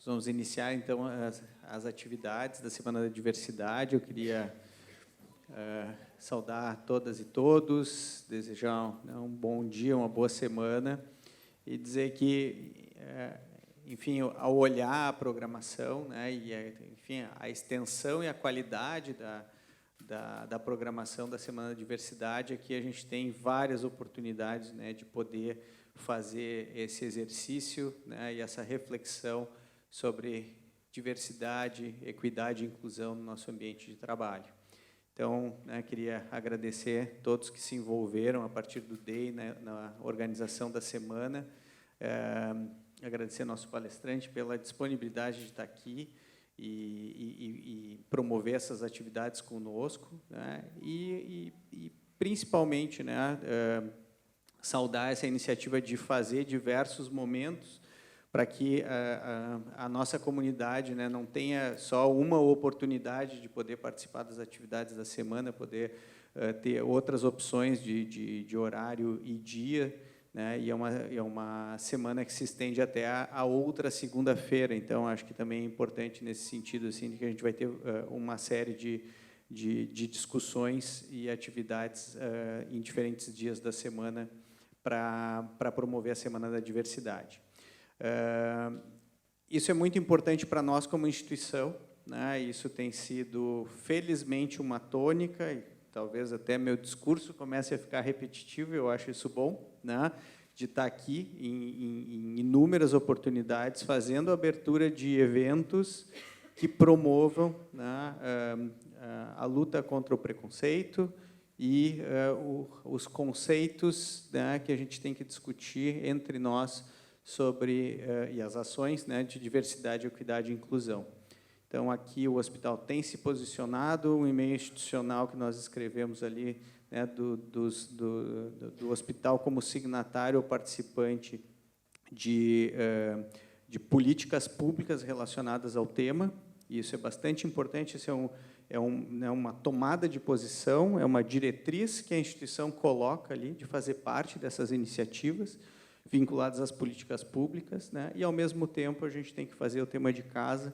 Nós vamos iniciar, então, as atividades da Semana da Diversidade. Eu queria saudar todas e todos, desejar um bom dia, uma boa semana, e dizer que, enfim, ao olhar a programação, né, e, enfim, a extensão e a qualidade da programação da Semana da Diversidade, aqui a gente tem várias oportunidades, né, de poder fazer esse exercício, né, e essa reflexão sobre diversidade, equidade e inclusão no nosso ambiente de trabalho. Então, né, queria agradecer a todos que se envolveram a partir do DEI, né, na organização da semana, agradecer ao nosso palestrante pela disponibilidade de estar aqui e promover essas atividades conosco, né, e principalmente, né, saudar essa iniciativa de fazer diversos momentos para que a nossa comunidade, né, não tenha só uma oportunidade de poder participar das atividades da semana, poder ter outras opções de horário e dia, né, e é uma semana que se estende até a outra segunda-feira. Então, acho que também é importante nesse sentido, assim, que a gente vai ter uma série de discussões e atividades em diferentes dias da semana para promover a Semana da Diversidade. Isso é muito importante para nós como instituição, né? Isso tem sido, felizmente, uma tônica, e talvez até meu discurso comece a ficar repetitivo, eu acho isso bom, né? De estar aqui em inúmeras oportunidades, fazendo a abertura de eventos que promovam, né, a luta contra o preconceito e os conceitos, né, que a gente tem que discutir entre nós sobre, e as ações, né, de diversidade, equidade e inclusão. Então, aqui o hospital tem se posicionado, um e-mail institucional que nós escrevemos ali, né, do hospital como signatário ou participante de políticas públicas relacionadas ao tema. E isso é bastante importante, isso é uma tomada de posição, é uma diretriz que a instituição coloca ali de fazer parte dessas iniciativas vinculadas às políticas públicas, né? E, ao mesmo tempo, a gente tem que fazer o tema de casa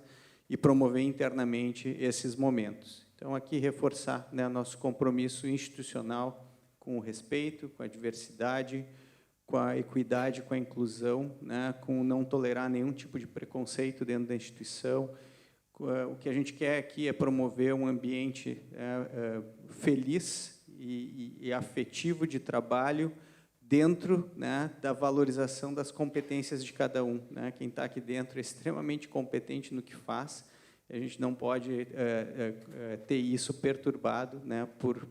e promover internamente esses momentos. Então, aqui, reforçar, né, nosso compromisso institucional com o respeito, com a diversidade, com a equidade, com a inclusão, né, com não tolerar nenhum tipo de preconceito dentro da instituição. O que a gente quer aqui é promover um ambiente feliz e afetivo de trabalho, dentro, né, da valorização das competências de cada um, né? Quem está aqui dentro é extremamente competente no que faz. A gente não pode ter isso perturbado, né, por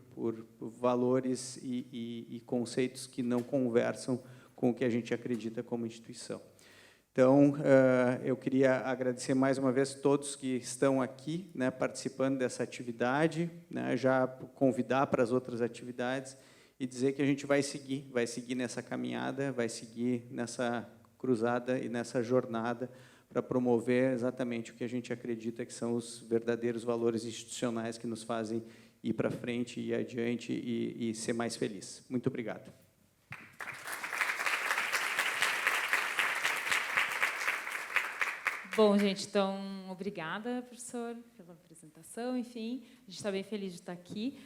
valores e conceitos que não conversam com o que a gente acredita como instituição. Então, eu queria agradecer mais uma vez todos que estão aqui, né, participando dessa atividade, né, já convidar para as outras atividades, e dizer que a gente vai seguir nessa caminhada, vai seguir nessa cruzada e nessa jornada para promover exatamente o que a gente acredita que são os verdadeiros valores institucionais que nos fazem ir para frente, ir adiante e ser mais feliz. Muito obrigado. Bom, gente, então, obrigada, professor, pela apresentação, enfim, a gente está bem feliz de estar aqui.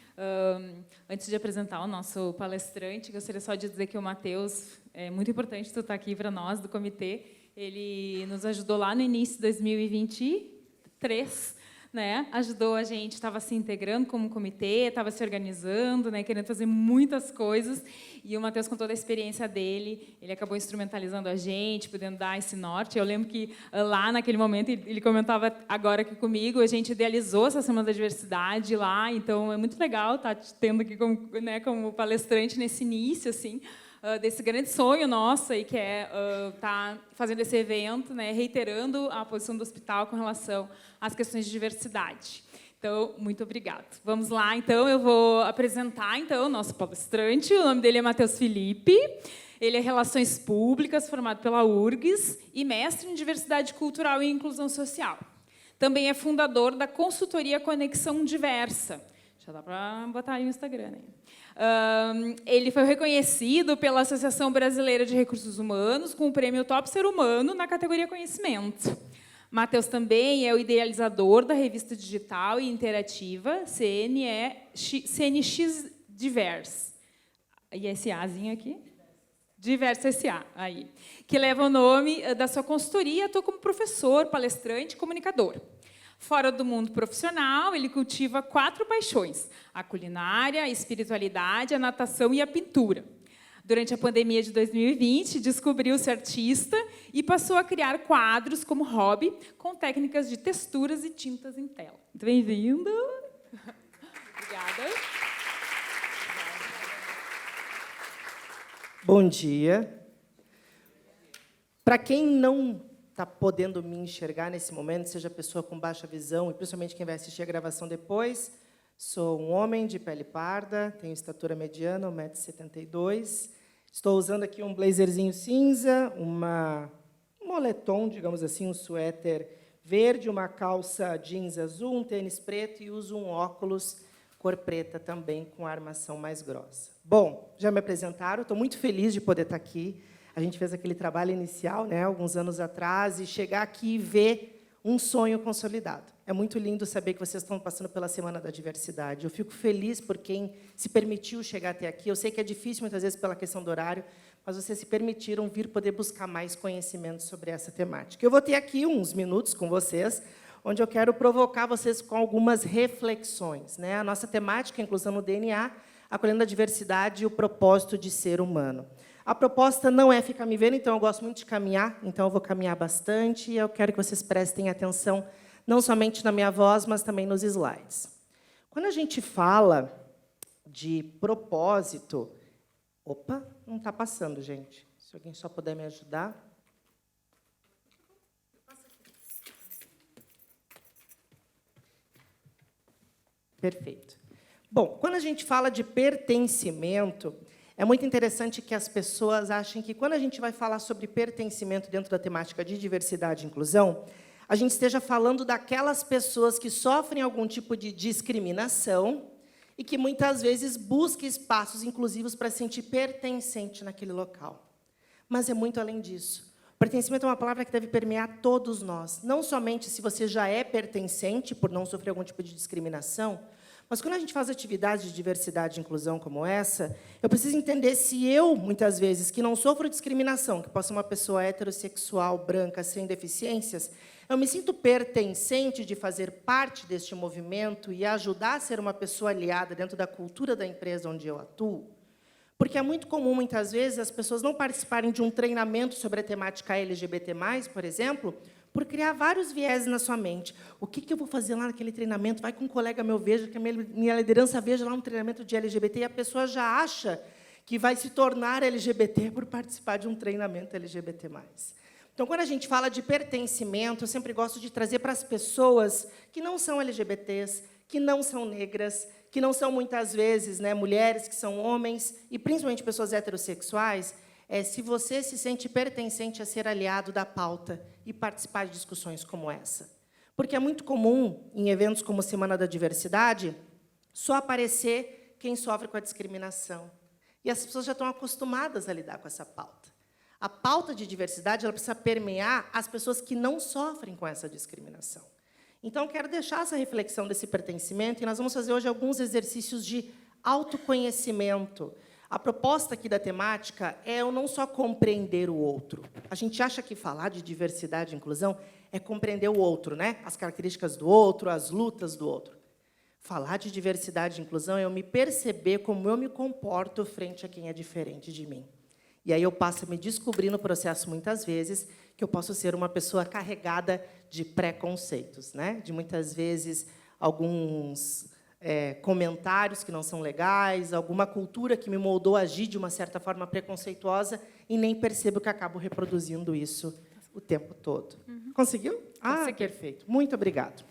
Antes de apresentar o nosso palestrante, gostaria só de dizer que o Matheus, é muito importante tu estar aqui para nós, do comitê, ele nos ajudou lá no início de 2023, né? Ajudou a gente, estava se integrando como comitê, estava se organizando, né? Querendo fazer muitas coisas, e o Matheus, com toda a experiência dele, ele acabou instrumentalizando a gente, podendo dar esse norte. Eu lembro que lá, naquele momento, ele comentava agora aqui comigo, a gente idealizou essa Semana da Diversidade lá, então é muito legal estar te tendo aqui como, né, como palestrante nesse início, assim, desse grande sonho nosso, aí, que é estar fazendo esse evento, né, reiterando a posição do hospital com relação às questões de diversidade. Então, muito obrigada. Vamos lá, então, eu vou apresentar, então, o nosso palestrante. O nome dele é Matheus Felipe. Ele é Relações Públicas, formado pela URGS, e mestre em Diversidade Cultural e Inclusão Social. Também é fundador da consultoria Conexão Diversa. Já dá para botar aí no Instagram, né? Ele foi reconhecido pela Associação Brasileira de Recursos Humanos com o prêmio Top Ser Humano na categoria Conhecimento. Matheus também é o idealizador da revista digital e interativa CNX Divers. E esse Azinho aqui? Diverso SA, aí, que leva o nome da sua consultoria e atua como professor, palestrante e comunicador. Fora do mundo profissional, ele cultiva 4 paixões: a culinária, a espiritualidade, a natação e a pintura. Durante a pandemia de 2020, descobriu-se artista e passou a criar quadros como hobby, com técnicas de texturas e tintas em tela. Muito bem-vindo! Obrigada. Bom dia. Para quem não está podendo me enxergar nesse momento, seja pessoa com baixa visão, e principalmente quem vai assistir a gravação depois, sou um homem de pele parda, tenho estatura mediana, 1,72 m. Estou usando aqui um blazerzinho cinza, um moletom, digamos assim, um suéter verde, uma calça jeans azul, um tênis preto e uso um óculos cor preta também, com a armação mais grossa. Bom, já me apresentaram, estou muito feliz de poder estar aqui. A gente fez aquele trabalho inicial, né, alguns anos atrás, e chegar aqui e ver um sonho consolidado. É muito lindo saber que vocês estão passando pela Semana da Diversidade. Eu fico feliz por quem se permitiu chegar até aqui. Eu sei que é difícil, muitas vezes, pela questão do horário, mas vocês se permitiram vir poder buscar mais conhecimento sobre essa temática. Eu vou ter aqui uns minutos com vocês, onde eu quero provocar vocês com algumas reflexões, né? A nossa temática, inclusão no DNA, acolhendo a diversidade e o propósito de ser humano. A proposta não é ficar me vendo, então eu gosto muito de caminhar, então eu vou caminhar bastante, e eu quero que vocês prestem atenção, não somente na minha voz, mas também nos slides. Quando a gente fala de propósito... Opa, não está passando, gente. Se alguém só puder me ajudar... Perfeito. Bom, quando a gente fala de pertencimento, é muito interessante que as pessoas achem que, quando a gente vai falar sobre pertencimento dentro da temática de diversidade e inclusão, a gente esteja falando daquelas pessoas que sofrem algum tipo de discriminação e que, muitas vezes, buscam espaços inclusivos para se sentir pertencente naquele local. Mas é muito além disso. Pertencimento é uma palavra que deve permear todos nós, não somente se você já é pertencente, por não sofrer algum tipo de discriminação, mas quando a gente faz atividades de diversidade e inclusão como essa, eu preciso entender se eu, muitas vezes, que não sofro discriminação, que posso ser uma pessoa heterossexual, branca, sem deficiências, eu me sinto pertencente de fazer parte deste movimento e ajudar a ser uma pessoa aliada dentro da cultura da empresa onde eu atuo. Porque é muito comum, muitas vezes, as pessoas não participarem de um treinamento sobre a temática LGBT+, por exemplo, por criar vários vieses na sua mente. O que eu vou fazer lá naquele treinamento? Vai com um colega meu, veja, que a minha liderança veja lá um treinamento de LGBT, e a pessoa já acha que vai se tornar LGBT por participar de um treinamento LGBT+. Então, quando a gente fala de pertencimento, eu sempre gosto de trazer para as pessoas que não são LGBTs, que não são negras, que não são, muitas vezes, né, mulheres, que são homens, e principalmente pessoas heterossexuais, se você se sente pertencente a ser aliado da pauta e participar de discussões como essa. Porque é muito comum, em eventos como Semana da Diversidade, só aparecer quem sofre com a discriminação. E as pessoas já estão acostumadas a lidar com essa pauta. A pauta de diversidade ela precisa permear as pessoas que não sofrem com essa discriminação. Então, quero deixar essa reflexão desse pertencimento, e nós vamos fazer hoje alguns exercícios de autoconhecimento. A proposta aqui da temática é eu não só compreender o outro. A gente acha que falar de diversidade e inclusão é compreender o outro, né? As características do outro, as lutas do outro. Falar de diversidade e inclusão é eu me perceber como eu me comporto frente a quem é diferente de mim. E aí eu passo a me descobrir no processo, muitas vezes, que eu posso ser uma pessoa carregada de preconceitos, né? De, muitas vezes, alguns comentários que não são legais, alguma cultura que me moldou a agir de uma certa forma preconceituosa, e nem percebo que acabo reproduzindo isso o tempo todo. Uhum. Conseguiu? Ah, perfeito. Muito obrigado.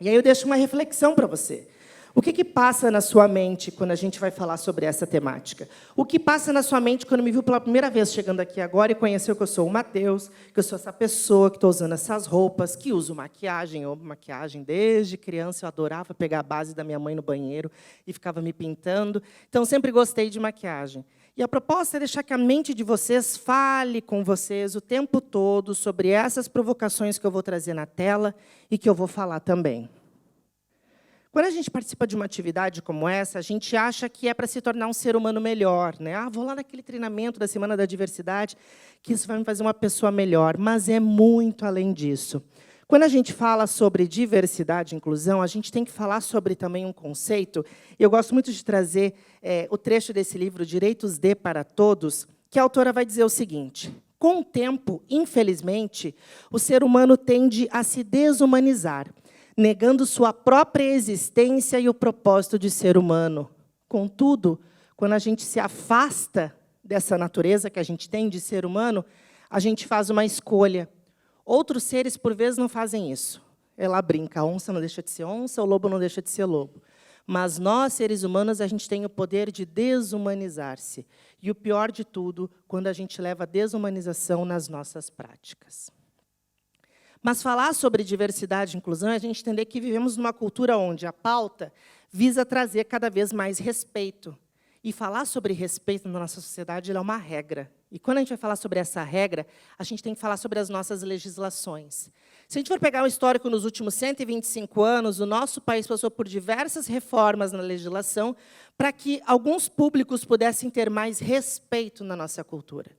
E aí eu deixo uma reflexão para você. O que passa na sua mente quando a gente vai falar sobre essa temática? O que passa na sua mente quando me viu pela primeira vez chegando aqui agora e conheceu que eu sou o Matheus, que eu sou essa pessoa que estou usando essas roupas, que uso maquiagem? Eu amo maquiagem desde criança, eu adorava pegar a base da minha mãe no banheiro e ficava me pintando. Então, sempre gostei de maquiagem. E a proposta é deixar que a mente de vocês fale com vocês o tempo todo sobre essas provocações que eu vou trazer na tela e que eu vou falar também. Quando a gente participa de uma atividade como essa, a gente acha que é para se tornar um ser humano melhor, né? Ah, vou lá naquele treinamento da Semana da Diversidade, que isso vai me fazer uma pessoa melhor. Mas é muito além disso. Quando a gente fala sobre diversidade e inclusão, a gente tem que falar sobre também um conceito. Eu gosto muito de trazer o trecho desse livro, Direitos de para Todos, que a autora vai dizer o seguinte: com o tempo, infelizmente, o ser humano tende a se desumanizar, negando sua própria existência e o propósito de ser humano. Contudo, quando a gente se afasta dessa natureza que a gente tem de ser humano, a gente faz uma escolha. Outros seres, por vezes, não fazem isso. Ela brinca, a onça não deixa de ser onça, o lobo não deixa de ser lobo. Mas nós, seres humanos, a gente tem o poder de desumanizar-se. E o pior de tudo, quando a gente leva a desumanização nas nossas práticas. Mas falar sobre diversidade e inclusão é a gente entender que vivemos numa cultura onde a pauta visa trazer cada vez mais respeito. E falar sobre respeito na nossa sociedade é uma regra. E quando a gente vai falar sobre essa regra, a gente tem que falar sobre as nossas legislações. Se a gente for pegar o histórico nos últimos 125 anos, o nosso país passou por diversas reformas na legislação para que alguns públicos pudessem ter mais respeito na nossa cultura.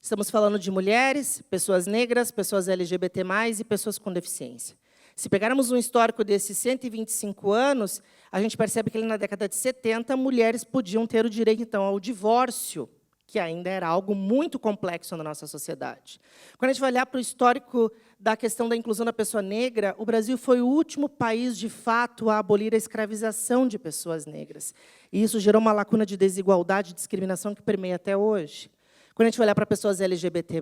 Estamos falando de mulheres, pessoas negras, pessoas LGBT+, e pessoas com deficiência. Se pegarmos um histórico desses 125 anos, a gente percebe que, ali na década de 70, mulheres podiam ter o direito, então, ao divórcio, que ainda era algo muito complexo na nossa sociedade. Quando a gente vai olhar para o histórico da questão da inclusão da pessoa negra, o Brasil foi o último país, de fato, a abolir a escravização de pessoas negras. E isso gerou uma lacuna de desigualdade e discriminação que permeia até hoje. Quando a gente vai olhar para pessoas LGBT+,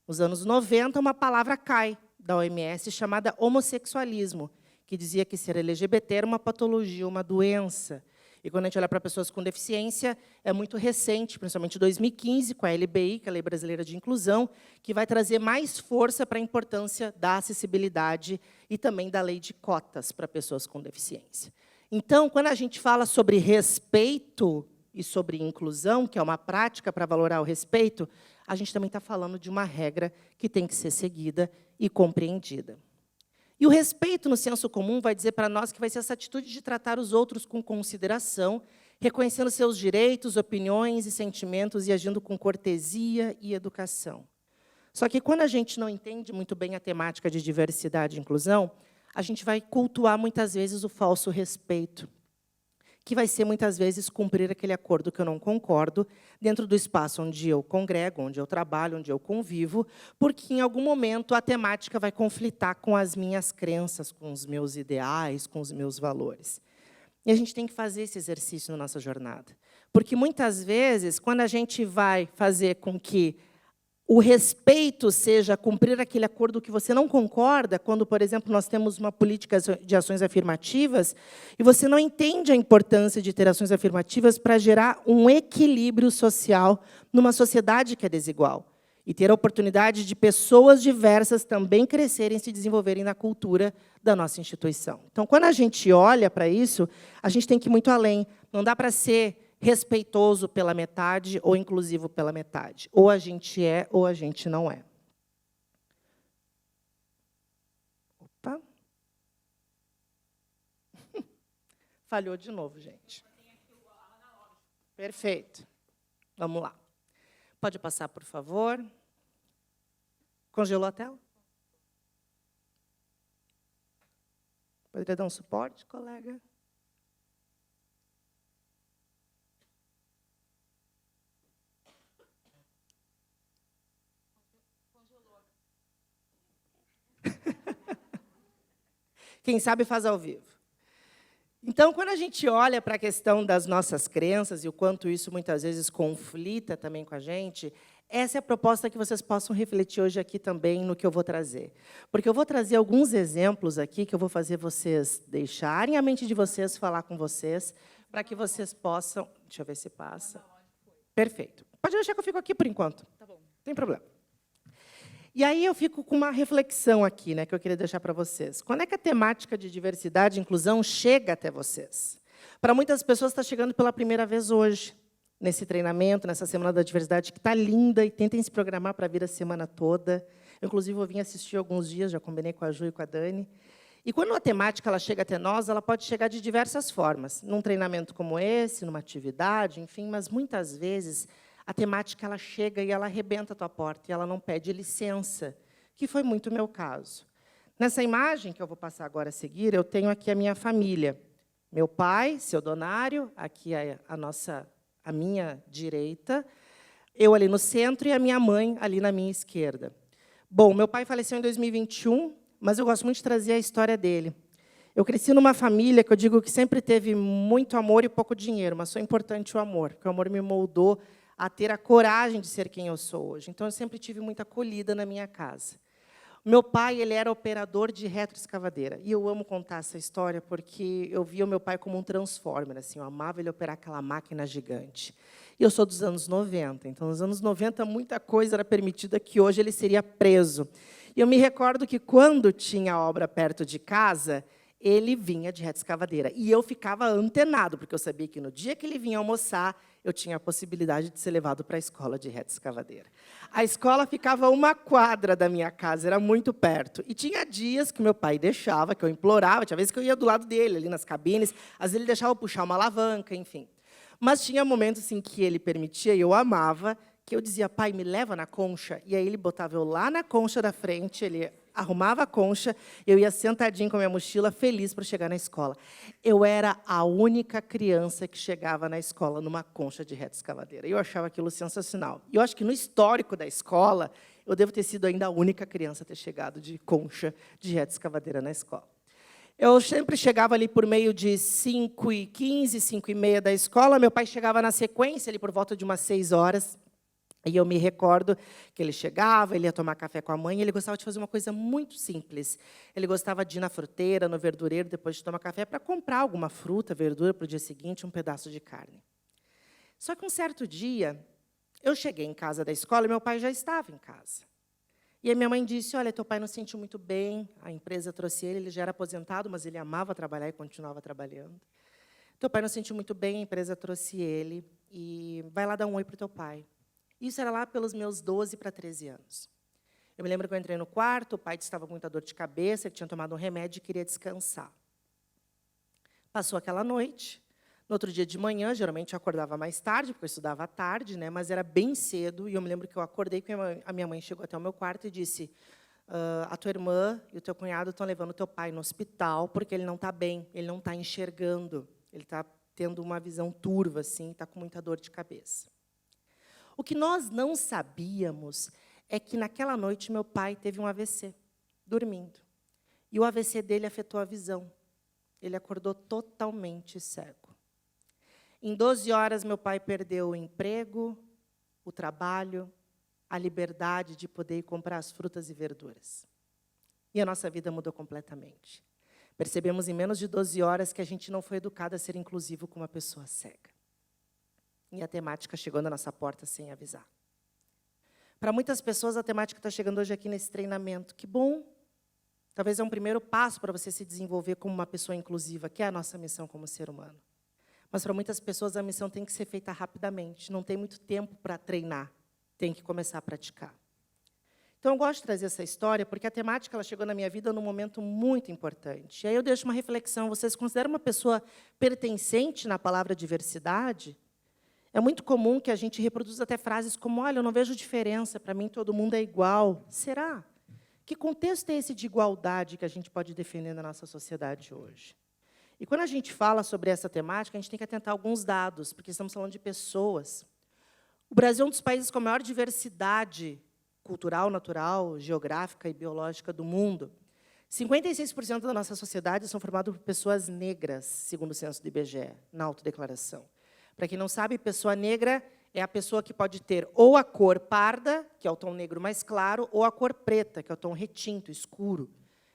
nos anos 90, uma palavra cai da OMS chamada homossexualismo, que dizia que ser LGBT era uma patologia, uma doença. E quando a gente olha para pessoas com deficiência, é muito recente, principalmente em 2015, com a LBI, que é a Lei Brasileira de Inclusão, que vai trazer mais força para a importância da acessibilidade e também da lei de cotas para pessoas com deficiência. Então, quando a gente fala sobre respeito e sobre inclusão, que é uma prática para valorar o respeito, a gente também está falando de uma regra que tem que ser seguida e compreendida. E o respeito, no senso comum, vai dizer para nós que vai ser essa atitude de tratar os outros com consideração, reconhecendo seus direitos, opiniões e sentimentos e agindo com cortesia e educação. Só que, quando a gente não entende muito bem a temática de diversidade e inclusão, a gente vai cultuar, muitas vezes, o falso respeito, que vai ser, muitas vezes, cumprir aquele acordo que eu não concordo, dentro do espaço onde eu congrego, onde eu trabalho, onde eu convivo, porque, em algum momento, a temática vai conflitar com as minhas crenças, com os meus ideais, com os meus valores. E a gente tem que fazer esse exercício na nossa jornada. Porque, muitas vezes, quando a gente vai fazer com que o respeito seja cumprir aquele acordo que você não concorda, quando, por exemplo, nós temos uma política de ações afirmativas, e você não entende a importância de ter ações afirmativas para gerar um equilíbrio social numa sociedade que é desigual, e ter a oportunidade de pessoas diversas também crescerem e se desenvolverem na cultura da nossa instituição. Então, quando a gente olha para isso, a gente tem que ir muito além. Não dá para ser respeitoso pela metade ou inclusivo pela metade. Ou a gente é, ou a gente não é. Opa. Falhou de novo, gente. Perfeito. Vamos lá. Pode passar, por favor. Congelou a tela? Poderia dar um suporte, colega? Quem sabe faz ao vivo. Então, quando a gente olha para a questão das nossas crenças e o quanto isso, muitas vezes, conflita também com a gente, essa é a proposta que vocês possam refletir hoje aqui também no que eu vou trazer. Porque eu vou trazer alguns exemplos aqui que eu vou fazer vocês deixarem a mente de vocês falar com vocês, para que vocês possam... Deixa eu ver se passa. Perfeito. Pode deixar que eu fico aqui por enquanto. Tá bom. Não tem problema. E aí eu fico com uma reflexão aqui, né, que eu queria deixar para vocês. Quando é que a temática de diversidade e inclusão chega até vocês? Para muitas pessoas está chegando pela primeira vez hoje. nesse treinamento, nessa Semana da Diversidade, que está linda, e tentem se programar para vir a semana toda. Eu, inclusive, eu vim assistir alguns dias, já combinei com a Ju e com a Dani. E quando a temática ela chega até nós, ela pode chegar de diversas formas. Num treinamento como esse, numa atividade, enfim, mas, muitas vezes, a temática ela chega e ela arrebenta a tua porta, e ela não pede licença, que foi muito o meu caso. Nessa imagem, que eu vou passar agora a seguir, eu tenho aqui a minha família. Meu pai, seu Donário, aqui a minha direita, eu ali no centro e a minha mãe ali na minha esquerda. Bom, meu pai faleceu em 2021, mas eu gosto muito de trazer a história dele. Eu cresci numa família que eu digo que sempre teve muito amor e pouco dinheiro, mas foi importante o amor, porque o amor me moldou a ter a coragem de ser quem eu sou hoje. Então, eu sempre tive muita acolhida na minha casa. Meu pai ele era operador de retroescavadeira. E eu amo contar essa história porque eu via o meu pai como um transformer. Assim, eu amava ele operar aquela máquina gigante. E eu sou dos anos 90. Então, nos anos 90, muita coisa era permitida que hoje ele seria preso. E eu me recordo que, quando tinha obra perto de casa, ele vinha de retroescavadeira. E eu ficava antenado, porque eu sabia que, no dia que ele vinha almoçar, eu tinha a possibilidade de ser levado para a escola de retroescavadeira. A escola ficava a 1 quadra da minha casa, era muito perto. E tinha dias que meu pai deixava, que eu implorava, tinha vezes que eu ia do lado dele, ali nas cabines, às vezes ele deixava eu puxar uma alavanca, enfim. Mas tinha momentos assim, que ele permitia, e eu amava, que eu dizia, pai, me leva na concha. E aí ele botava eu lá na concha da frente, ele arrumava a concha, eu ia sentadinho com a minha mochila, feliz para chegar na escola. Eu era a única criança que chegava na escola numa concha de retroescavadeira. Eu achava aquilo sensacional. E eu acho que, no histórico da escola, eu devo ter sido ainda a única criança a ter chegado de concha de retroescavadeira na escola. Eu sempre chegava ali por meio de 5h15, 5h30 da escola. Meu pai chegava na sequência, ali por volta de umas 6 horas. E eu me recordo que ele chegava, ele ia tomar café com a mãe, e ele gostava de fazer uma coisa muito simples. Ele gostava de ir na fruteira, no verdureiro, depois de tomar café, para comprar alguma fruta, verdura, para o dia seguinte, um pedaço de carne. Só que, um certo dia, eu cheguei em casa da escola e meu pai já estava em casa. E a minha mãe disse, olha, teu pai não se sentiu muito bem, a empresa trouxe ele já era aposentado, mas ele amava trabalhar e continuava trabalhando. Teu pai não se sentiu muito bem, a empresa trouxe ele, e vai lá dar um oi para o teu pai. Isso era lá pelos meus 12 para 13 anos. Eu me lembro que eu entrei no quarto, o pai estava com muita dor de cabeça, ele tinha tomado um remédio e queria descansar. Passou aquela noite. No outro dia de manhã, geralmente eu acordava mais tarde, porque eu estudava à tarde, né, mas era bem cedo, e eu me lembro que eu acordei, que a minha mãe chegou até o meu quarto e disse, a tua irmã e o teu cunhado estão levando o teu pai no hospital, porque ele não está bem, ele não está enxergando, ele está tendo uma visão turva, assim, está com muita dor de cabeça. O que nós não sabíamos é que, naquela noite, meu pai teve um AVC, dormindo. E o AVC dele afetou a visão. Ele acordou totalmente cego. Em 12 horas, meu pai perdeu o emprego, o trabalho, a liberdade de poder ir comprar as frutas e verduras. E a nossa vida mudou completamente. Percebemos, em menos de 12 horas, que a gente não foi educado a ser inclusivo com uma pessoa cega. E a temática chegou na nossa porta sem avisar. Para muitas pessoas, a temática está chegando hoje aqui nesse treinamento. Que bom! Talvez é um primeiro passo para você se desenvolver como uma pessoa inclusiva, que é a nossa missão como ser humano. Mas, para muitas pessoas, a missão tem que ser feita rapidamente. Não tem muito tempo para treinar. Tem que começar a praticar. Então, eu gosto de trazer essa história, porque a temática ela chegou na minha vida num momento muito importante. E aí eu deixo uma reflexão. Você se considera uma pessoa pertencente na palavra diversidade? É muito comum que a gente reproduza até frases como, olha, eu não vejo diferença, para mim todo mundo é igual. Será? Que contexto é esse de igualdade que a gente pode defender na nossa sociedade hoje? E, quando a gente fala sobre essa temática, a gente tem que atentar a alguns dados, porque estamos falando de pessoas. O Brasil é um dos países com a maior diversidade cultural, natural, geográfica e biológica do mundo. 56% da nossa sociedade são formados por pessoas negras, segundo o censo do IBGE, na autodeclaração. Para quem não sabe, pessoa negra é a pessoa que pode ter ou a cor parda, que é o tom negro mais claro, ou a cor preta, que é o tom retinto, escuro.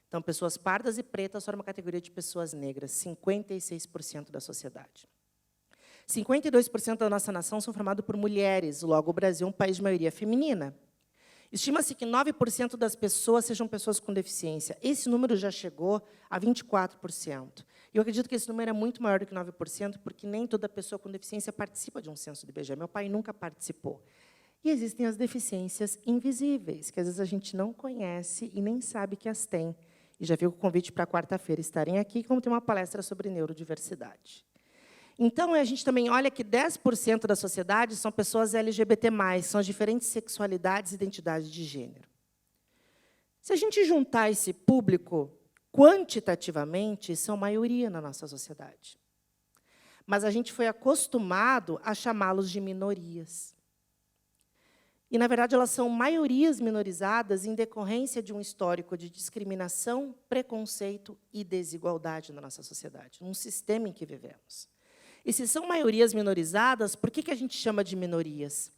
Então, pessoas pardas e pretas formam uma categoria de pessoas negras, 56% da sociedade. 52% da nossa nação são formados por mulheres, logo o Brasil é um país de maioria feminina. Estima-se que 9% das pessoas sejam pessoas com deficiência. Esse número já chegou a 24%. Eu acredito que esse número é muito maior do que 9%, porque nem toda pessoa com deficiência participa de um censo do IBGE. Meu pai nunca participou. E existem as deficiências invisíveis, que às vezes a gente não conhece e nem sabe que as tem. E já vi o convite para quarta-feira estarem aqui, como tem uma palestra sobre neurodiversidade. Então, a gente também olha que 10% da sociedade são pessoas LGBT+, são as diferentes sexualidades e identidades de gênero. Se a gente juntar esse público, quantitativamente, são maioria na nossa sociedade. Mas a gente foi acostumado a chamá-los de minorias. E, na verdade, elas são maiorias minorizadas em decorrência de um histórico de discriminação, preconceito e desigualdade na nossa sociedade, num sistema em que vivemos. E se são maiorias minorizadas, por que a gente chama de minorias?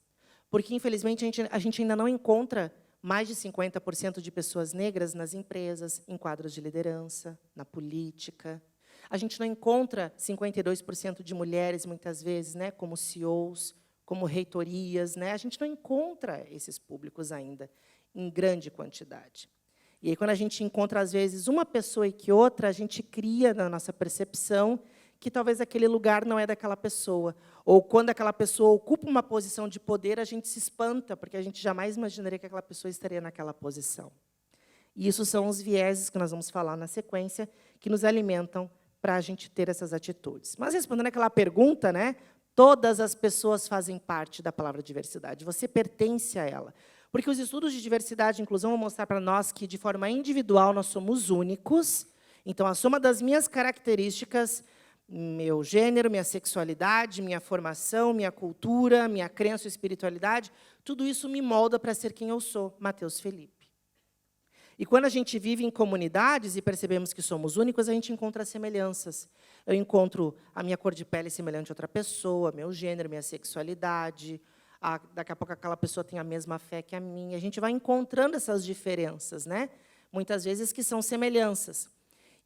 Porque, infelizmente, a gente ainda não encontra mais de 50% de pessoas negras nas empresas, em quadros de liderança, na política. A gente não encontra 52% de mulheres, muitas vezes, né, como CEOs, como reitorias. Né? A gente não encontra esses públicos ainda, em grande quantidade. E aí, quando a gente encontra, às vezes, uma pessoa e que outra, a gente cria, na nossa percepção, que talvez aquele lugar não é daquela pessoa. Ou, quando aquela pessoa ocupa uma posição de poder, a gente se espanta, porque a gente jamais imaginaria que aquela pessoa estaria naquela posição. E isso são os vieses que nós vamos falar na sequência, que nos alimentam para a gente ter essas atitudes. Mas, respondendo aquela pergunta, né, todas as pessoas fazem parte da palavra diversidade, você pertence a ela. Porque os estudos de diversidade e inclusão vão mostrar para nós que, de forma individual, nós somos únicos. Então, a soma das minhas características, meu gênero, minha sexualidade, minha formação, minha cultura, minha crença e espiritualidade, tudo isso me molda para ser quem eu sou, Matheus Felipe. E quando a gente vive em comunidades e percebemos que somos únicos, a gente encontra semelhanças. Eu encontro a minha cor de pele semelhante a outra pessoa, meu gênero, minha sexualidade, daqui a pouco aquela pessoa tem a mesma fé que a minha. A gente vai encontrando essas diferenças, né? Muitas vezes que são semelhanças.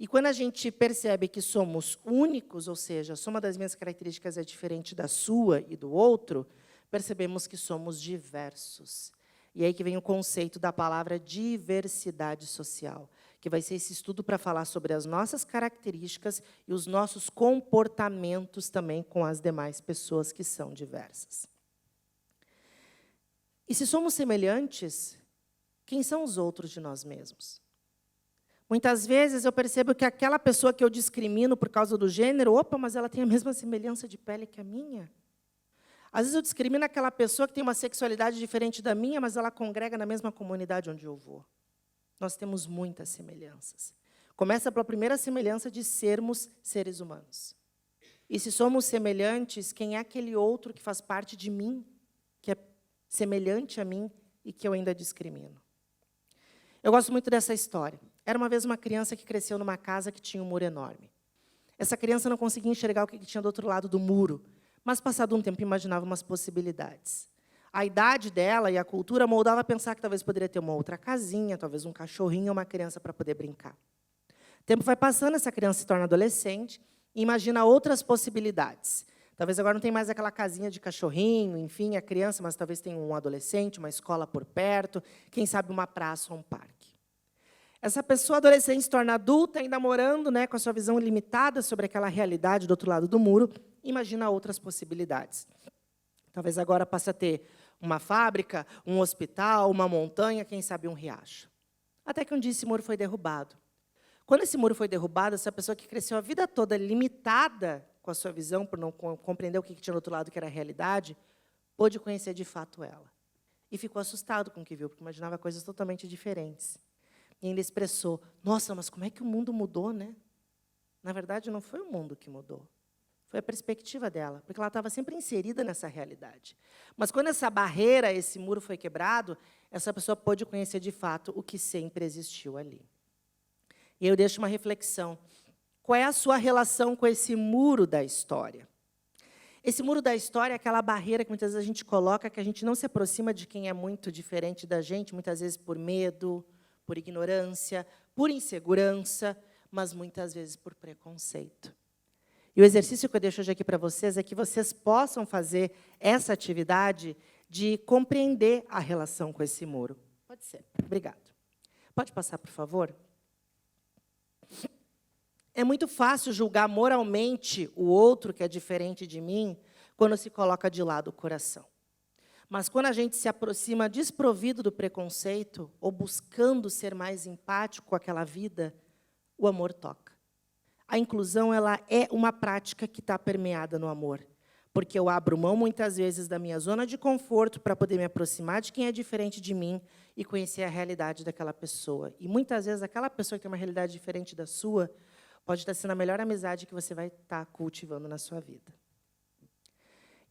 E quando a gente percebe que somos únicos, ou seja, a soma das minhas características é diferente da sua e do outro, percebemos que somos diversos. E aí que vem o conceito da palavra diversidade social, que vai ser esse estudo para falar sobre as nossas características e os nossos comportamentos também com as demais pessoas que são diversas. E se somos semelhantes, quem são os outros de nós mesmos? Muitas vezes eu percebo que aquela pessoa que eu discrimino por causa do gênero, opa, mas ela tem a mesma semelhança de pele que a minha. Às vezes eu discrimino aquela pessoa que tem uma sexualidade diferente da minha, mas ela congrega na mesma comunidade onde eu vou. Nós temos muitas semelhanças. Começa pela primeira semelhança de sermos seres humanos. E se somos semelhantes, quem é aquele outro que faz parte de mim, que é semelhante a mim e que eu ainda discrimino? Eu gosto muito dessa história. Era uma vez uma criança que cresceu numa casa que tinha um muro enorme. Essa criança não conseguia enxergar o que tinha do outro lado do muro, mas, passado um tempo, imaginava umas possibilidades. A idade dela e a cultura moldava a pensar que talvez poderia ter uma outra casinha, talvez um cachorrinho ou uma criança para poder brincar. O tempo vai passando, essa criança se torna adolescente e imagina outras possibilidades. Talvez agora não tenha mais aquela casinha de cachorrinho, enfim, a criança, mas talvez tenha um adolescente, uma escola por perto, quem sabe uma praça ou um parque. Essa pessoa adolescente se torna adulta, ainda morando, né, com a sua visão limitada sobre aquela realidade do outro lado do muro, imagina outras possibilidades. Talvez agora passe a ter uma fábrica, um hospital, uma montanha, quem sabe um riacho. Até que um dia esse muro foi derrubado. Quando esse muro foi derrubado, essa pessoa que cresceu a vida toda limitada com a sua visão, por não compreender o que tinha do outro lado, que era a realidade, pôde conhecer de fato ela. E ficou assustado com o que viu, porque imaginava coisas totalmente diferentes. E ainda expressou, nossa, mas como é que o mundo mudou, né? Na verdade, não foi o mundo que mudou. Foi a perspectiva dela, porque ela estava sempre inserida nessa realidade. Mas, quando essa barreira, esse muro foi quebrado, essa pessoa pôde conhecer, de fato, o que sempre existiu ali. E eu deixo uma reflexão. Qual é a sua relação com esse muro da história? Esse muro da história é aquela barreira que muitas vezes a gente coloca, que a gente não se aproxima de quem é muito diferente da gente, muitas vezes por medo, por ignorância, por insegurança, mas muitas vezes por preconceito. E o exercício que eu deixo hoje aqui para vocês é que vocês possam fazer essa atividade de compreender a relação com esse muro. Pode ser. Obrigado. Pode passar, por favor? É muito fácil julgar moralmente o outro que é diferente de mim quando se coloca de lado o coração. Mas quando a gente se aproxima desprovido do preconceito ou buscando ser mais empático com aquela vida, o amor toca. A inclusão ela é uma prática que está permeada no amor, porque eu abro mão, muitas vezes, da minha zona de conforto para poder me aproximar de quem é diferente de mim e conhecer a realidade daquela pessoa. E, muitas vezes, aquela pessoa que tem uma realidade diferente da sua pode estar sendo a melhor amizade que você vai estar cultivando na sua vida.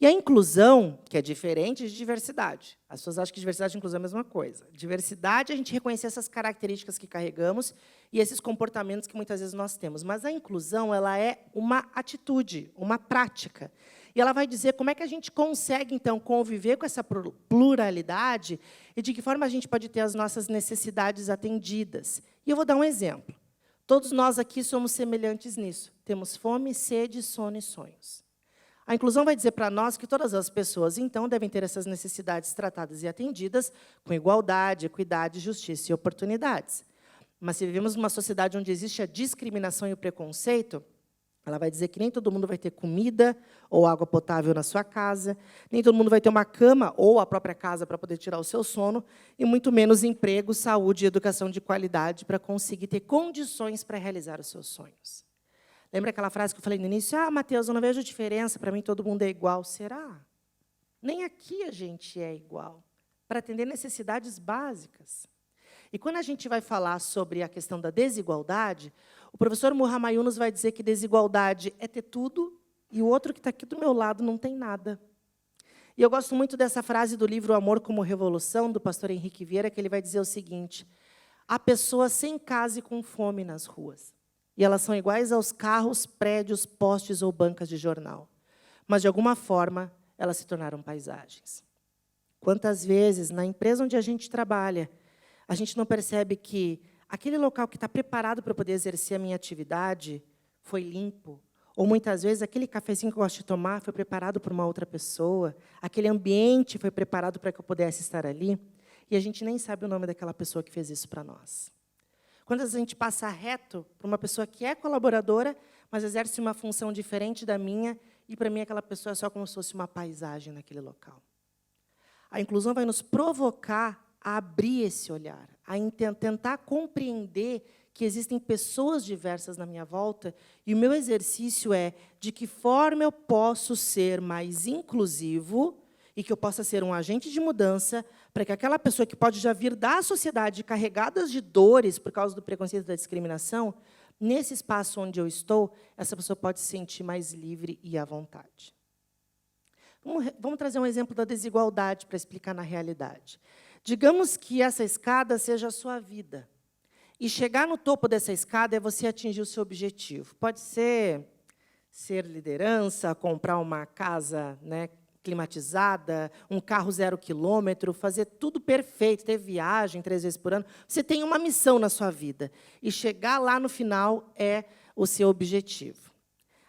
E a inclusão, que é diferente de diversidade. As pessoas acham que diversidade e inclusão é a mesma coisa. Diversidade é a gente reconhecer essas características que carregamos e esses comportamentos que, muitas vezes, nós temos. Mas a inclusão ela é uma atitude, uma prática. E ela vai dizer como é que a gente consegue, então, conviver com essa pluralidade e de que forma a gente pode ter as nossas necessidades atendidas. E eu vou dar um exemplo. Todos nós aqui somos semelhantes nisso. Temos fome, sede, sono e sonhos. A inclusão vai dizer para nós que todas as pessoas, então, devem ter essas necessidades tratadas e atendidas com igualdade, equidade, justiça e oportunidades. Mas, se vivemos numa sociedade onde existe a discriminação e o preconceito, ela vai dizer que nem todo mundo vai ter comida ou água potável na sua casa, nem todo mundo vai ter uma cama ou a própria casa para poder tirar o seu sono, e muito menos emprego, saúde e educação de qualidade para conseguir ter condições para realizar os seus sonhos. Lembra aquela frase que eu falei no início? Ah, Mateus, eu não vejo diferença, para mim todo mundo é igual. Será? Nem aqui a gente é igual, para atender necessidades básicas. E quando a gente vai falar sobre a questão da desigualdade, o professor Muhammad Yunus vai dizer que desigualdade é ter tudo e o outro que está aqui do meu lado não tem nada. E eu gosto muito dessa frase do livro Amor como Revolução, do pastor Henrique Vieira, que ele vai dizer o seguinte: há pessoas sem casa e com fome nas ruas. E elas são iguais aos carros, prédios, postes ou bancas de jornal. Mas, de alguma forma, elas se tornaram paisagens. Quantas vezes, na empresa onde a gente trabalha, a gente não percebe que aquele local que está preparado para poder exercer a minha atividade foi limpo? Ou, muitas vezes, aquele cafezinho que eu gosto de tomar foi preparado por uma outra pessoa, aquele ambiente foi preparado para que eu pudesse estar ali, e a gente nem sabe o nome daquela pessoa que fez isso para nós. Quando a gente passa reto para uma pessoa que é colaboradora, mas exerce uma função diferente da minha, e, para mim, aquela pessoa é só como se fosse uma paisagem naquele local. A inclusão vai nos provocar a abrir esse olhar, a tentar compreender que existem pessoas diversas na minha volta, e o meu exercício é de que forma eu posso ser mais inclusivo e que eu possa ser um agente de mudança para que aquela pessoa que pode já vir da sociedade carregadas de dores por causa do preconceito e da discriminação, nesse espaço onde eu estou, essa pessoa pode se sentir mais livre e à vontade. Vamos trazer um exemplo da desigualdade para explicar na realidade. Digamos que essa escada seja a sua vida. E chegar no topo dessa escada é você atingir o seu objetivo. Pode ser liderança, comprar uma casa, né, climatizada, um carro 0 quilômetro, fazer tudo perfeito, ter viagem 3 vezes por ano. Você tem uma missão na sua vida. E chegar lá no final é o seu objetivo.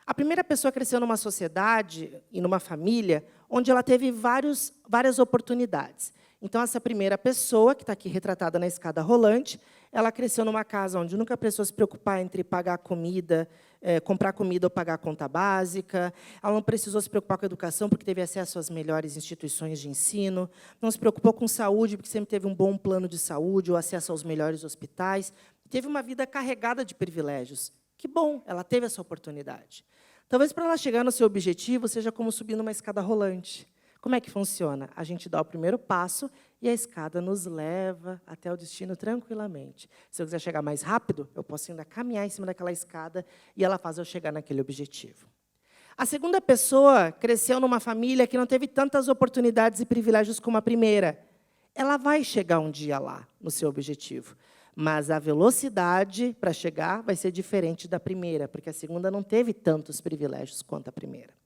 A primeira pessoa cresceu numa sociedade e numa família onde ela teve várias oportunidades. Então, essa primeira pessoa, que está aqui retratada na escada rolante, ela cresceu numa casa onde nunca precisou se preocupar entre pagar comida, comprar comida ou pagar a conta básica. Ela não precisou se preocupar com a educação, porque teve acesso às melhores instituições de ensino. Não se preocupou com saúde, porque sempre teve um bom plano de saúde ou acesso aos melhores hospitais. Teve uma vida carregada de privilégios. Que bom, ela teve essa oportunidade. Talvez, para ela chegar no seu objetivo, seja como subir numa escada rolante. Como é que funciona? A gente dá o primeiro passo e a escada nos leva até o destino tranquilamente. Se eu quiser chegar mais rápido, eu posso ainda caminhar em cima daquela escada e ela faz eu chegar naquele objetivo. A segunda pessoa cresceu numa família que não teve tantas oportunidades e privilégios como a primeira. Ela vai chegar um dia lá, no seu objetivo. Mas a velocidade para chegar vai ser diferente da primeira, porque a segunda não teve tantos privilégios quanto a primeira.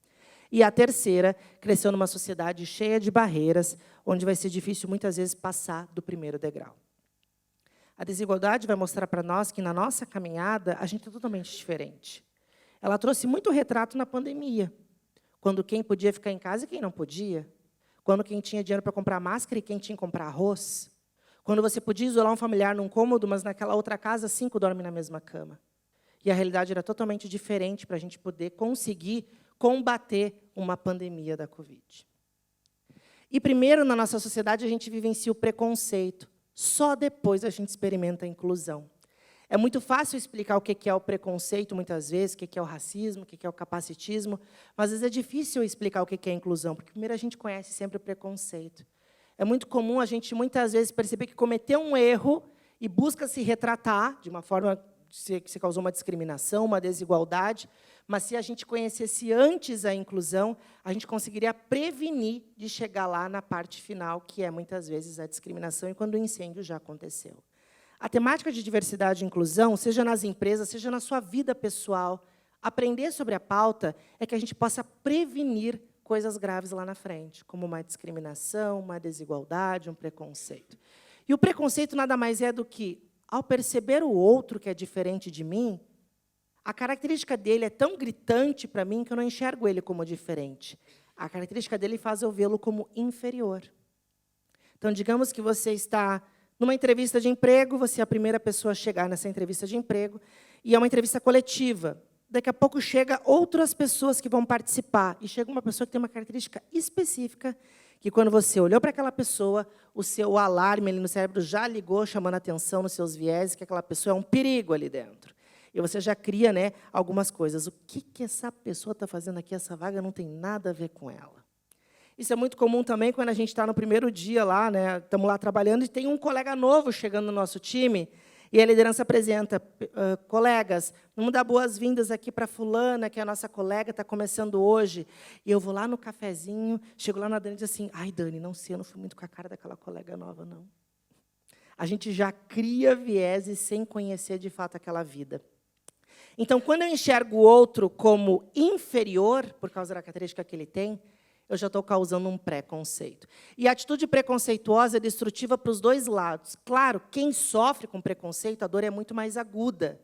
E a terceira cresceu numa sociedade cheia de barreiras, onde vai ser difícil, muitas vezes, passar do primeiro degrau. A desigualdade vai mostrar para nós que, na nossa caminhada, a gente é totalmente diferente. Ela trouxe muito retrato na pandemia, quando quem podia ficar em casa e quem não podia, quando quem tinha dinheiro para comprar máscara e quem tinha que comprar arroz, quando você podia isolar um familiar num cômodo, mas naquela outra casa, 5 dormem na mesma cama. e a realidade era totalmente diferente para a gente poder conseguir combater uma pandemia da Covid. E, primeiro, na nossa sociedade, a gente vivencia o preconceito. Só depois a gente experimenta a inclusão. É muito fácil explicar o que é o preconceito, muitas vezes, o que é o racismo, o que é o capacitismo, mas, às vezes, é difícil explicar o que é a inclusão, porque, primeiro, a gente conhece sempre o preconceito. É muito comum a gente, muitas vezes, perceber que cometeu um erro e busca se retratar de uma forma que se causou uma discriminação, uma desigualdade, mas, se a gente conhecesse antes a inclusão, a gente conseguiria prevenir de chegar lá na parte final, que é, muitas vezes, a discriminação, e quando o incêndio já aconteceu. A temática de diversidade e inclusão, seja nas empresas, seja na sua vida pessoal, aprender sobre a pauta é que a gente possa prevenir coisas graves lá na frente, como uma discriminação, uma desigualdade, um preconceito. E o preconceito nada mais é do que, ao perceber o outro que é diferente de mim, a característica dele é tão gritante para mim que eu não enxergo ele como diferente. A característica dele faz eu vê-lo como inferior. Então, digamos que você está numa entrevista de emprego, você é a primeira pessoa a chegar nessa entrevista de emprego, e é uma entrevista coletiva. Daqui a pouco chega outras pessoas que vão participar, e chega uma pessoa que tem uma característica específica, que, quando você olhou para aquela pessoa, o seu alarme ali no cérebro já ligou, chamando a atenção nos seus vieses, que aquela pessoa é um perigo ali dentro. E você já cria, né, algumas coisas. O que essa pessoa está fazendo aqui? Essa vaga não tem nada a ver com ela. Isso é muito comum também quando a gente está no primeiro dia lá, né, estamos lá trabalhando, e tem um colega novo chegando no nosso time, e a liderança apresenta, colegas, vamos dar boas-vindas aqui para fulana, que é a nossa colega, está começando hoje. E eu vou lá no cafezinho, chego lá na Dani e digo assim, ai, Dani, não sei, eu não fui muito com a cara daquela colega nova, não. A gente já cria vieses sem conhecer, de fato, aquela vida. Então, quando eu enxergo o outro como inferior, por causa da característica que ele tem, eu já estou causando um preconceito. E a atitude preconceituosa é destrutiva para os dois lados. Claro, quem sofre com preconceito, a dor é muito mais aguda.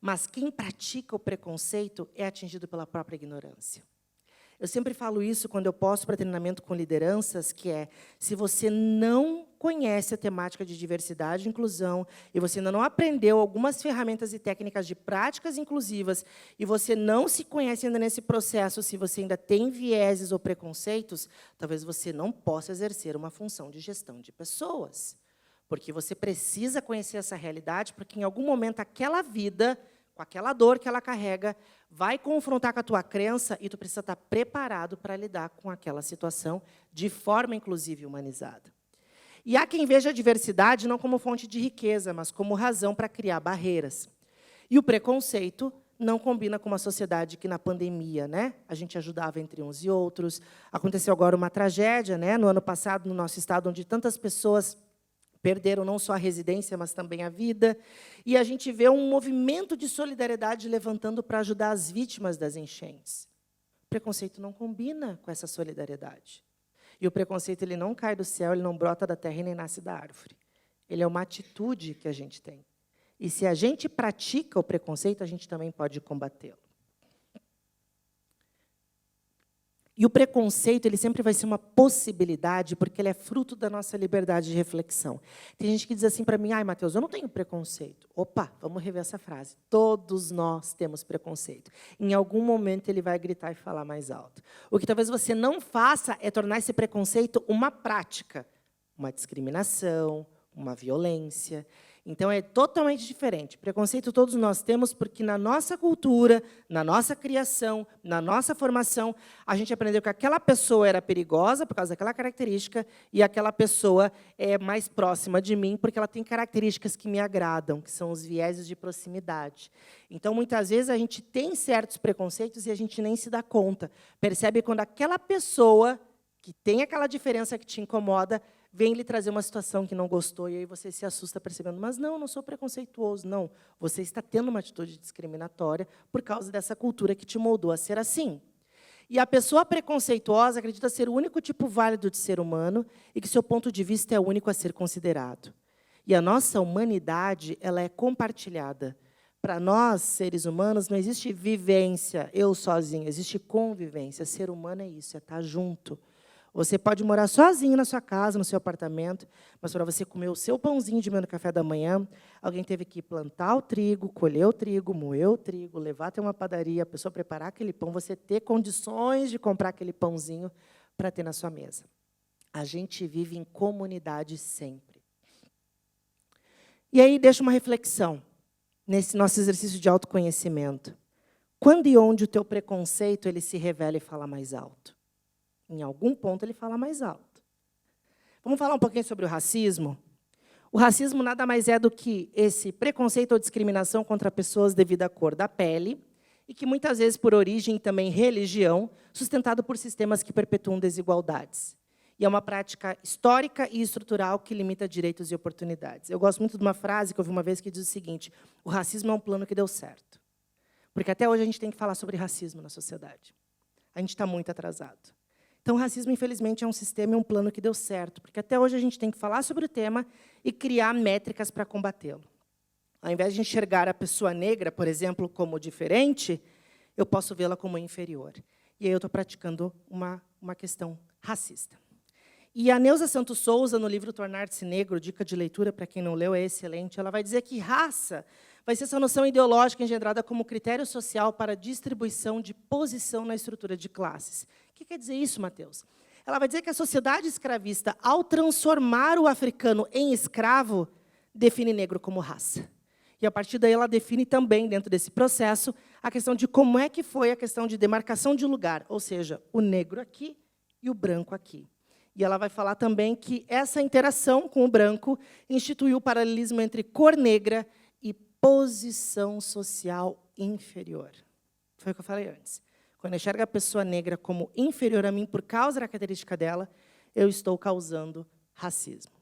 Mas quem pratica o preconceito é atingido pela própria ignorância. Eu sempre falo isso quando eu posto para treinamento com lideranças, que é, se você não conhece a temática de diversidade e inclusão, e você ainda não aprendeu algumas ferramentas e técnicas de práticas inclusivas, e você não se conhece ainda nesse processo, se você ainda tem vieses ou preconceitos, talvez você não possa exercer uma função de gestão de pessoas. Porque você precisa conhecer essa realidade, porque, em algum momento, aquela vida, com aquela dor que ela carrega, vai confrontar com a tua crença e tu precisa estar preparado para lidar com aquela situação de forma, inclusive, humanizada. E há quem veja a diversidade não como fonte de riqueza, mas como razão para criar barreiras. E o preconceito não combina com uma sociedade que, na pandemia, né, a gente ajudava entre uns e outros. Aconteceu agora uma tragédia, né, no ano passado, no nosso estado, onde tantas pessoas perderam não só a residência, mas também a vida. E a gente vê um movimento de solidariedade levantando para ajudar as vítimas das enchentes. O preconceito não combina com essa solidariedade. E o preconceito, ele não cai do céu, ele não brota da terra e nem nasce da árvore. Ele é uma atitude que a gente tem. E, se a gente pratica o preconceito, a gente também pode combatê-lo. E o preconceito, ele sempre vai ser uma possibilidade, porque ele é fruto da nossa liberdade de reflexão. Tem gente que diz assim para mim, ai, Matheus, eu não tenho preconceito. Opa, vamos rever essa frase. Todos nós temos preconceito. Em algum momento, ele vai gritar e falar mais alto. O que talvez você não faça é tornar esse preconceito uma prática, uma discriminação, uma violência. Então, é totalmente diferente. Preconceito todos nós temos, porque na nossa cultura, na nossa criação, na nossa formação, a gente aprendeu que aquela pessoa era perigosa por causa daquela característica e aquela pessoa é mais próxima de mim porque ela tem características que me agradam, que são os vieses de proximidade. Então, muitas vezes, a gente tem certos preconceitos e a gente nem se dá conta. Percebe quando aquela pessoa que tem aquela diferença que te incomoda vem lhe trazer uma situação que não gostou, e aí você se assusta percebendo, mas não, eu não sou preconceituoso, não. Você está tendo uma atitude discriminatória por causa dessa cultura que te moldou a ser assim. E a pessoa preconceituosa acredita ser o único tipo válido de ser humano e que seu ponto de vista é o único a ser considerado. E a nossa humanidade, ela é compartilhada. Para nós, seres humanos, não existe vivência, eu sozinho, existe convivência. Ser humano é isso, é estar junto. Você pode morar sozinho na sua casa, no seu apartamento, mas para você comer o seu pãozinho de manhã no café da manhã, alguém teve que plantar o trigo, colher o trigo, moer o trigo, levar até uma padaria, a pessoa preparar aquele pão, você ter condições de comprar aquele pãozinho para ter na sua mesa. A gente vive em comunidade sempre. E aí, deixa uma reflexão nesse nosso exercício de autoconhecimento. Quando e onde o teu preconceito ele se revela e fala mais alto? Em algum ponto ele fala mais alto. Vamos falar um pouquinho sobre o racismo? O racismo nada mais é do que esse preconceito ou discriminação contra pessoas devido à cor da pele, e que muitas vezes por origem e também religião, sustentado por sistemas que perpetuam desigualdades. E é uma prática histórica e estrutural que limita direitos e oportunidades. Eu gosto muito de uma frase que eu ouvi uma vez que diz o seguinte: o racismo é um plano que deu certo. Porque até hoje a gente tem que falar sobre racismo na sociedade. A gente está muito atrasado. Então, o racismo, infelizmente, é um sistema e um plano que deu certo, porque até hoje a gente tem que falar sobre o tema e criar métricas para combatê-lo. Ao invés de enxergar a pessoa negra, por exemplo, como diferente, eu posso vê-la como inferior. E aí eu estou praticando uma questão racista. E a Neuza Santos Souza, no livro Tornar-se Negro, dica de leitura para quem não leu, é excelente, ela vai dizer que raça vai ser essa noção ideológica engendrada como critério social para a distribuição de posição na estrutura de classes. O que quer dizer isso, Matheus? Ela vai dizer que a sociedade escravista, ao transformar o africano em escravo, define negro como raça. E, a partir daí, ela define também, dentro desse processo, a questão de como é que foi a questão de demarcação de lugar, ou seja, o negro aqui e o branco aqui. E ela vai falar também que essa interação com o branco instituiu o paralelismo entre cor negra e posição social inferior. Foi o que eu falei antes. Quando eu enxergo a pessoa negra como inferior a mim por causa da característica dela, eu estou causando racismo.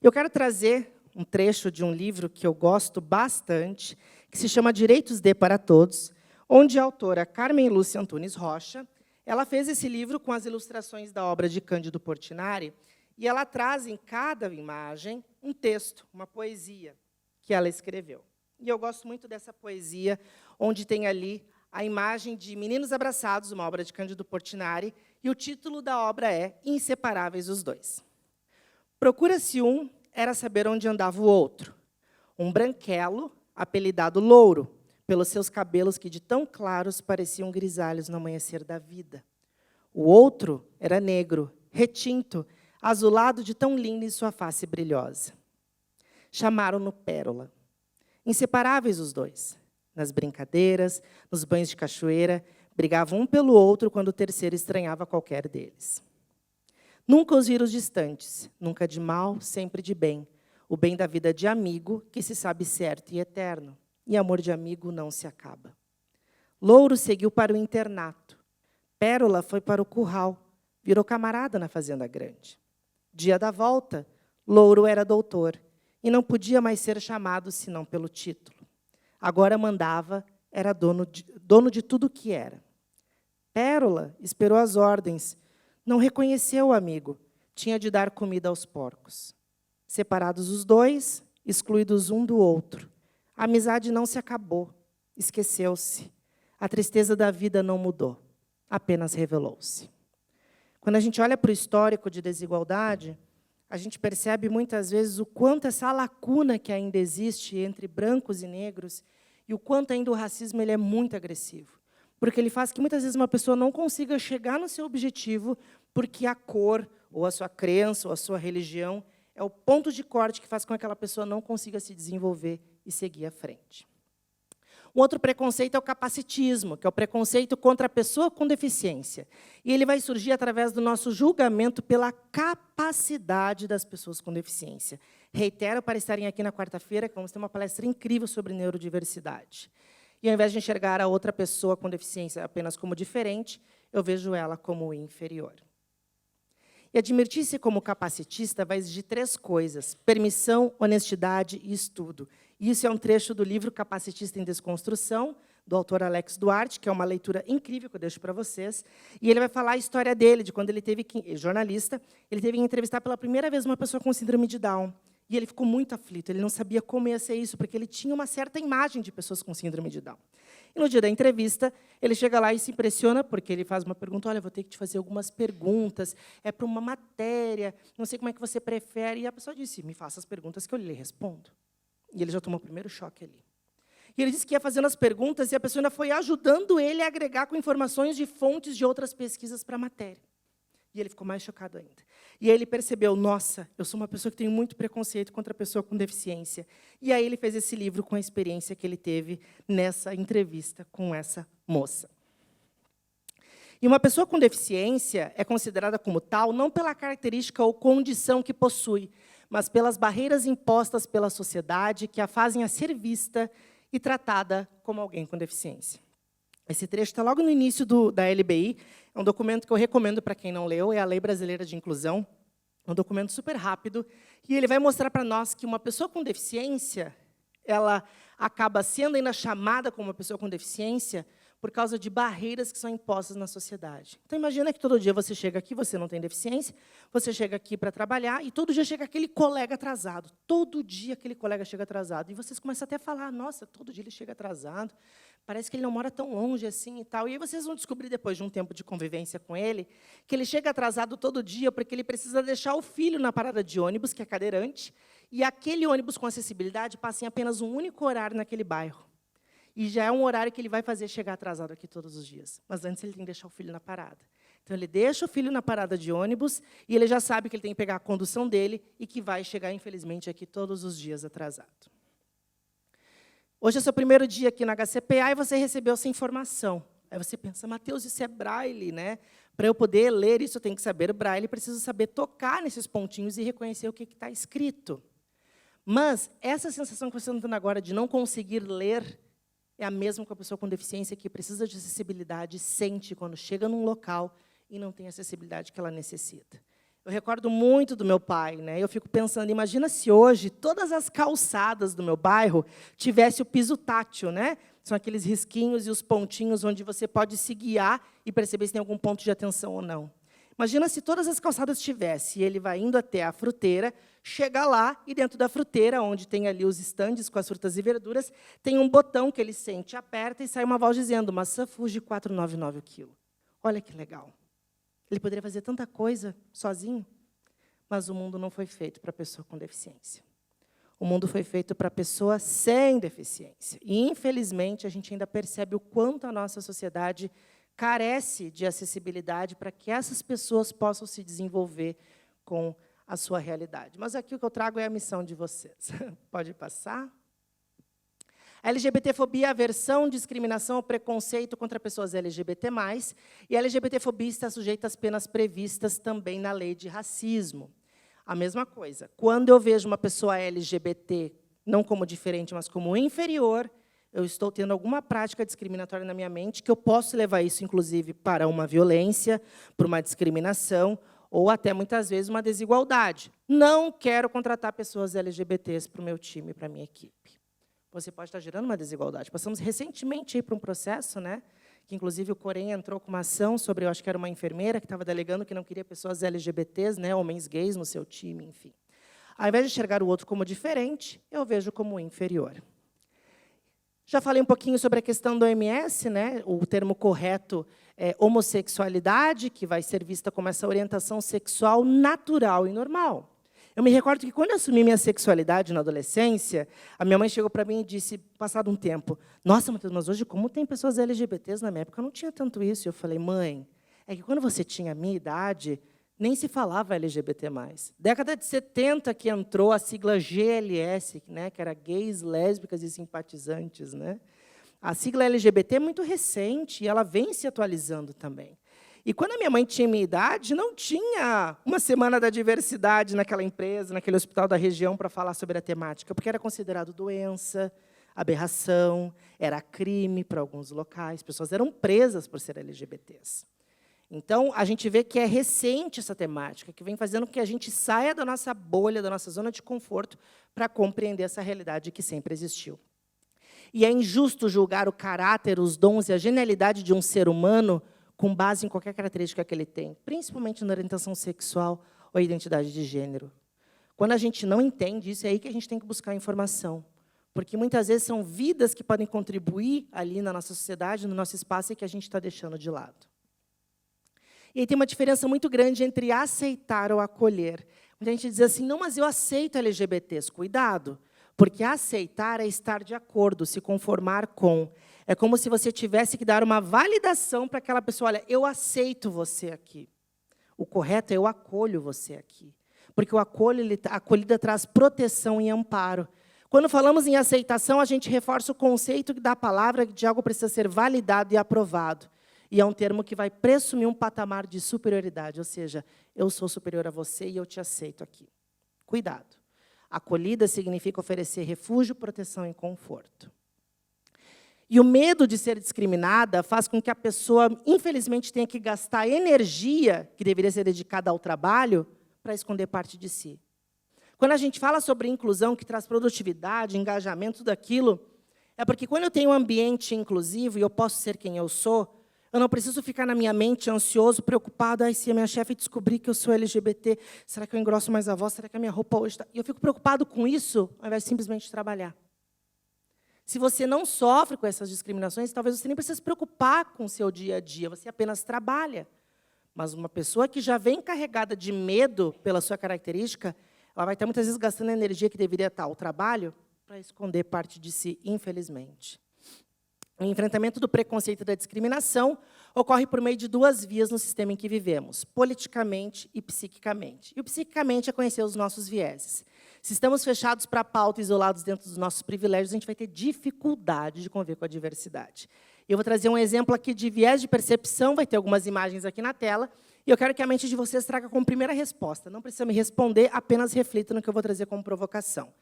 Eu quero trazer um trecho de um livro que eu gosto bastante, que se chama Direitos de para Todos, onde a autora Carmen Lúcia Antunes Rocha, ela fez esse livro com as ilustrações da obra de Cândido Portinari, e ela traz em cada imagem um texto, uma poesia, que ela escreveu. E eu gosto muito dessa poesia, onde tem ali a imagem de meninos abraçados, uma obra de Cândido Portinari, e o título da obra é Inseparáveis os Dois. Procura-se um, era saber onde andava o outro. Um branquelo, apelidado Louro, pelos seus cabelos que de tão claros pareciam grisalhos no amanhecer da vida. O outro era negro, retinto, azulado de tão linda em sua face brilhosa. Chamaram-no Pérola. Inseparáveis os dois. Nas brincadeiras, nos banhos de cachoeira, brigavam um pelo outro quando o terceiro estranhava qualquer deles. Nunca os viram distantes, nunca de mal, sempre de bem. O bem da vida de amigo, que se sabe certo e eterno. E amor de amigo não se acaba. Louro seguiu para o internato. Pérola foi para o curral. Virou camarada na fazenda grande. Dia da volta, Louro era doutor. E não podia mais ser chamado senão pelo título. Agora mandava, era dono de tudo o que era. Pérola esperou as ordens. Não reconheceu o amigo. Tinha de dar comida aos porcos. Separados os dois, excluídos um do outro. A amizade não se acabou, esqueceu-se. A tristeza da vida não mudou, apenas revelou-se. Quando a gente olha para o histórico de desigualdade, a gente percebe muitas vezes o quanto essa lacuna que ainda existe entre brancos e negros e o quanto ainda o racismo ele é muito agressivo. Porque ele faz que muitas vezes uma pessoa não consiga chegar no seu objetivo porque a cor, ou a sua crença, ou a sua religião é o ponto de corte que faz com que aquela pessoa não consiga se desenvolver e seguir à frente. Um outro preconceito é o capacitismo, que é o preconceito contra a pessoa com deficiência. E ele vai surgir através do nosso julgamento pela capacidade das pessoas com deficiência. Reitero para estarem aqui na quarta-feira, que vamos ter uma palestra incrível sobre neurodiversidade. E, ao invés de enxergar a outra pessoa com deficiência apenas como diferente, eu vejo ela como inferior. E admitir-se como capacitista vai exigir 3 coisas: permissão, honestidade e estudo. Isso é um trecho do livro Capacitista em Desconstrução, do autor Alex Duarte, que é uma leitura incrível que eu deixo para vocês. E ele vai falar a história dele, de quando ele teve que, jornalista, ele teve que entrevistar pela primeira vez uma pessoa com síndrome de Down. E ele ficou muito aflito, ele não sabia como ia ser isso, porque ele tinha uma certa imagem de pessoas com síndrome de Down. E no dia da entrevista, ele chega lá e se impressiona, porque ele faz uma pergunta, olha, vou ter que te fazer algumas perguntas, é para uma matéria, não sei como é que você prefere. E a pessoa disse, me faça as perguntas que eu lhe respondo. E ele já tomou o primeiro choque ali. E ele disse que ia fazendo as perguntas e a pessoa ainda foi ajudando ele a agregar com informações de fontes de outras pesquisas para a matéria. E ele ficou mais chocado ainda. E aí ele percebeu, nossa, eu sou uma pessoa que tem muito preconceito contra a pessoa com deficiência. E aí ele fez esse livro com a experiência que ele teve nessa entrevista com essa moça. E uma pessoa com deficiência é considerada como tal não pela característica ou condição que possui, mas pelas barreiras impostas pela sociedade que a fazem a ser vista e tratada como alguém com deficiência. Esse trecho está logo no início da LBI, é um documento que eu recomendo para quem não leu, é a Lei Brasileira de Inclusão, é um documento super rápido, e ele vai mostrar para nós que uma pessoa com deficiência, ela acaba sendo ainda chamada como uma pessoa com deficiência por causa de barreiras que são impostas na sociedade. Então, imagina que todo dia você chega aqui, você não tem deficiência, você chega aqui para trabalhar, e todo dia chega aquele colega atrasado. Todo dia aquele colega chega atrasado. E vocês começam até a falar, nossa, todo dia ele chega atrasado, parece que ele não mora tão longe assim e tal. E aí vocês vão descobrir, depois de um tempo de convivência com ele, que ele chega atrasado todo dia porque ele precisa deixar o filho na parada de ônibus, que é cadeirante, e aquele ônibus com acessibilidade passa em apenas um único horário naquele bairro. E já é um horário que ele vai fazer chegar atrasado aqui todos os dias. Mas antes ele tem que deixar o filho na parada. Então, ele deixa o filho na parada de ônibus e ele já sabe que ele tem que pegar a condução dele e que vai chegar, infelizmente, aqui todos os dias atrasado. Hoje é seu primeiro dia aqui na HCPA e você recebeu essa informação. Aí você pensa, Mateus, isso é braille, né? Para eu poder ler isso, eu tenho que saber braille, preciso saber tocar nesses pontinhos e reconhecer o que está escrito. Mas essa sensação que você está tendo agora de não conseguir ler é a mesma que a pessoa com deficiência que precisa de acessibilidade sente quando chega num local e não tem a acessibilidade que ela necessita. Eu recordo muito do meu pai, né? Eu fico pensando, imagina se hoje todas as calçadas do meu bairro tivesse o piso tátil, né? São aqueles risquinhos e os pontinhos onde você pode se guiar e perceber se tem algum ponto de atenção ou não. Imagina se todas as calçadas tivessem, e ele vai indo até a fruteira, chega lá, e dentro da fruteira, onde tem ali os estandes com as frutas e verduras, tem um botão que ele sente, aperta, e sai uma voz dizendo, maçã Fuji 4,99 o quilo. Olha que legal. Ele poderia fazer tanta coisa sozinho, mas o mundo não foi feito para a pessoa com deficiência. O mundo foi feito para a pessoa sem deficiência. E, infelizmente, a gente ainda percebe o quanto a nossa sociedade carece de acessibilidade para que essas pessoas possam se desenvolver com a sua realidade. Mas aqui o que eu trago é a missão de vocês. Pode passar? A LGBTfobia é aversão, discriminação ou preconceito contra pessoas LGBT+, e a LGBTfobia está sujeita às penas previstas também na lei de racismo. A mesma coisa. Quando eu vejo uma pessoa LGBT, não como diferente, mas como inferior, eu estou tendo alguma prática discriminatória na minha mente, que eu posso levar isso, inclusive, para uma violência, para uma discriminação, ou até, muitas vezes, uma desigualdade. Não quero contratar pessoas LGBTs para o meu time, para a minha equipe. Você pode estar gerando uma desigualdade. Passamos recentemente por um processo, né, que, inclusive, o Corém entrou com uma ação sobre, eu acho que era uma enfermeira, que estava delegando que não queria pessoas LGBTs, né, homens gays, no seu time, enfim. Ao invés de enxergar o outro como diferente, eu vejo como inferior. Já falei um pouquinho sobre a questão do OMS, né? O termo correto é homossexualidade, que vai ser vista como essa orientação sexual natural e normal. Eu me recordo que, quando eu assumi minha sexualidade na adolescência, a minha mãe chegou para mim e disse, passado um tempo, nossa, Mateus, mas hoje, como tem pessoas LGBTs na minha época, eu não tinha tanto isso. E eu falei, mãe, é que quando você tinha a minha idade, nem se falava LGBT+. Década de 70 que entrou a sigla GLS, né, que era gays, lésbicas e simpatizantes, né? A sigla LGBT é muito recente e ela vem se atualizando também. E quando a minha mãe tinha minha idade, não tinha uma semana da diversidade naquela empresa, naquele hospital da região para falar sobre a temática, porque era considerado doença, aberração, era crime para alguns locais, pessoas eram presas por ser LGBTs. Então, a gente vê que é recente essa temática, que vem fazendo com que a gente saia da nossa bolha, da nossa zona de conforto, para compreender essa realidade que sempre existiu. E é injusto julgar o caráter, os dons e a genialidade de um ser humano com base em qualquer característica que ele tem, principalmente na orientação sexual ou identidade de gênero. Quando a gente não entende isso, é aí que a gente tem que buscar informação. Porque muitas vezes são vidas que podem contribuir ali na nossa sociedade, no nosso espaço, e que a gente está deixando de lado. E aí tem uma diferença muito grande entre aceitar ou acolher. Muita gente diz assim, não, mas eu aceito LGBTs. Cuidado, porque aceitar é estar de acordo, se conformar com. É como se você tivesse que dar uma validação para aquela pessoa. Olha, eu aceito você aqui. O correto é eu acolho você aqui. Porque a acolhida traz proteção e amparo. Quando falamos em aceitação, a gente reforça o conceito da palavra de algo precisa ser validado e aprovado. E é um termo que vai presumir um patamar de superioridade, ou seja, eu sou superior a você e eu te aceito aqui. Cuidado. Acolhida significa oferecer refúgio, proteção e conforto. E o medo de ser discriminada faz com que a pessoa, infelizmente, tenha que gastar a energia que deveria ser dedicada ao trabalho para esconder parte de si. Quando a gente fala sobre inclusão, que traz produtividade, engajamento, tudo aquilo, é porque quando eu tenho um ambiente inclusivo e eu posso ser quem eu sou, eu não preciso ficar na minha mente ansioso, preocupado, se a minha chefe descobrir que eu sou LGBT, será que eu engrosso mais a voz? Será que a minha roupa hoje está... E eu fico preocupado com isso, ao invés de simplesmente trabalhar. Se você não sofre com essas discriminações, talvez você nem precise se preocupar com o seu dia a dia, você apenas trabalha. Mas uma pessoa que já vem carregada de medo pela sua característica, ela vai estar muitas vezes gastando a energia que deveria estar ao trabalho para esconder parte de si, infelizmente. O enfrentamento do preconceito e da discriminação ocorre por meio de duas vias no sistema em que vivemos, politicamente e psiquicamente. E o psiquicamente é conhecer os nossos vieses. Se estamos fechados para a pauta, isolados dentro dos nossos privilégios, a gente vai ter dificuldade de conviver com a diversidade. Eu vou trazer um exemplo aqui de viés de percepção, vai ter algumas imagens aqui na tela, e eu quero que a mente de vocês traga como primeira resposta. Não precisa me responder, apenas reflita no que eu vou trazer como provocação.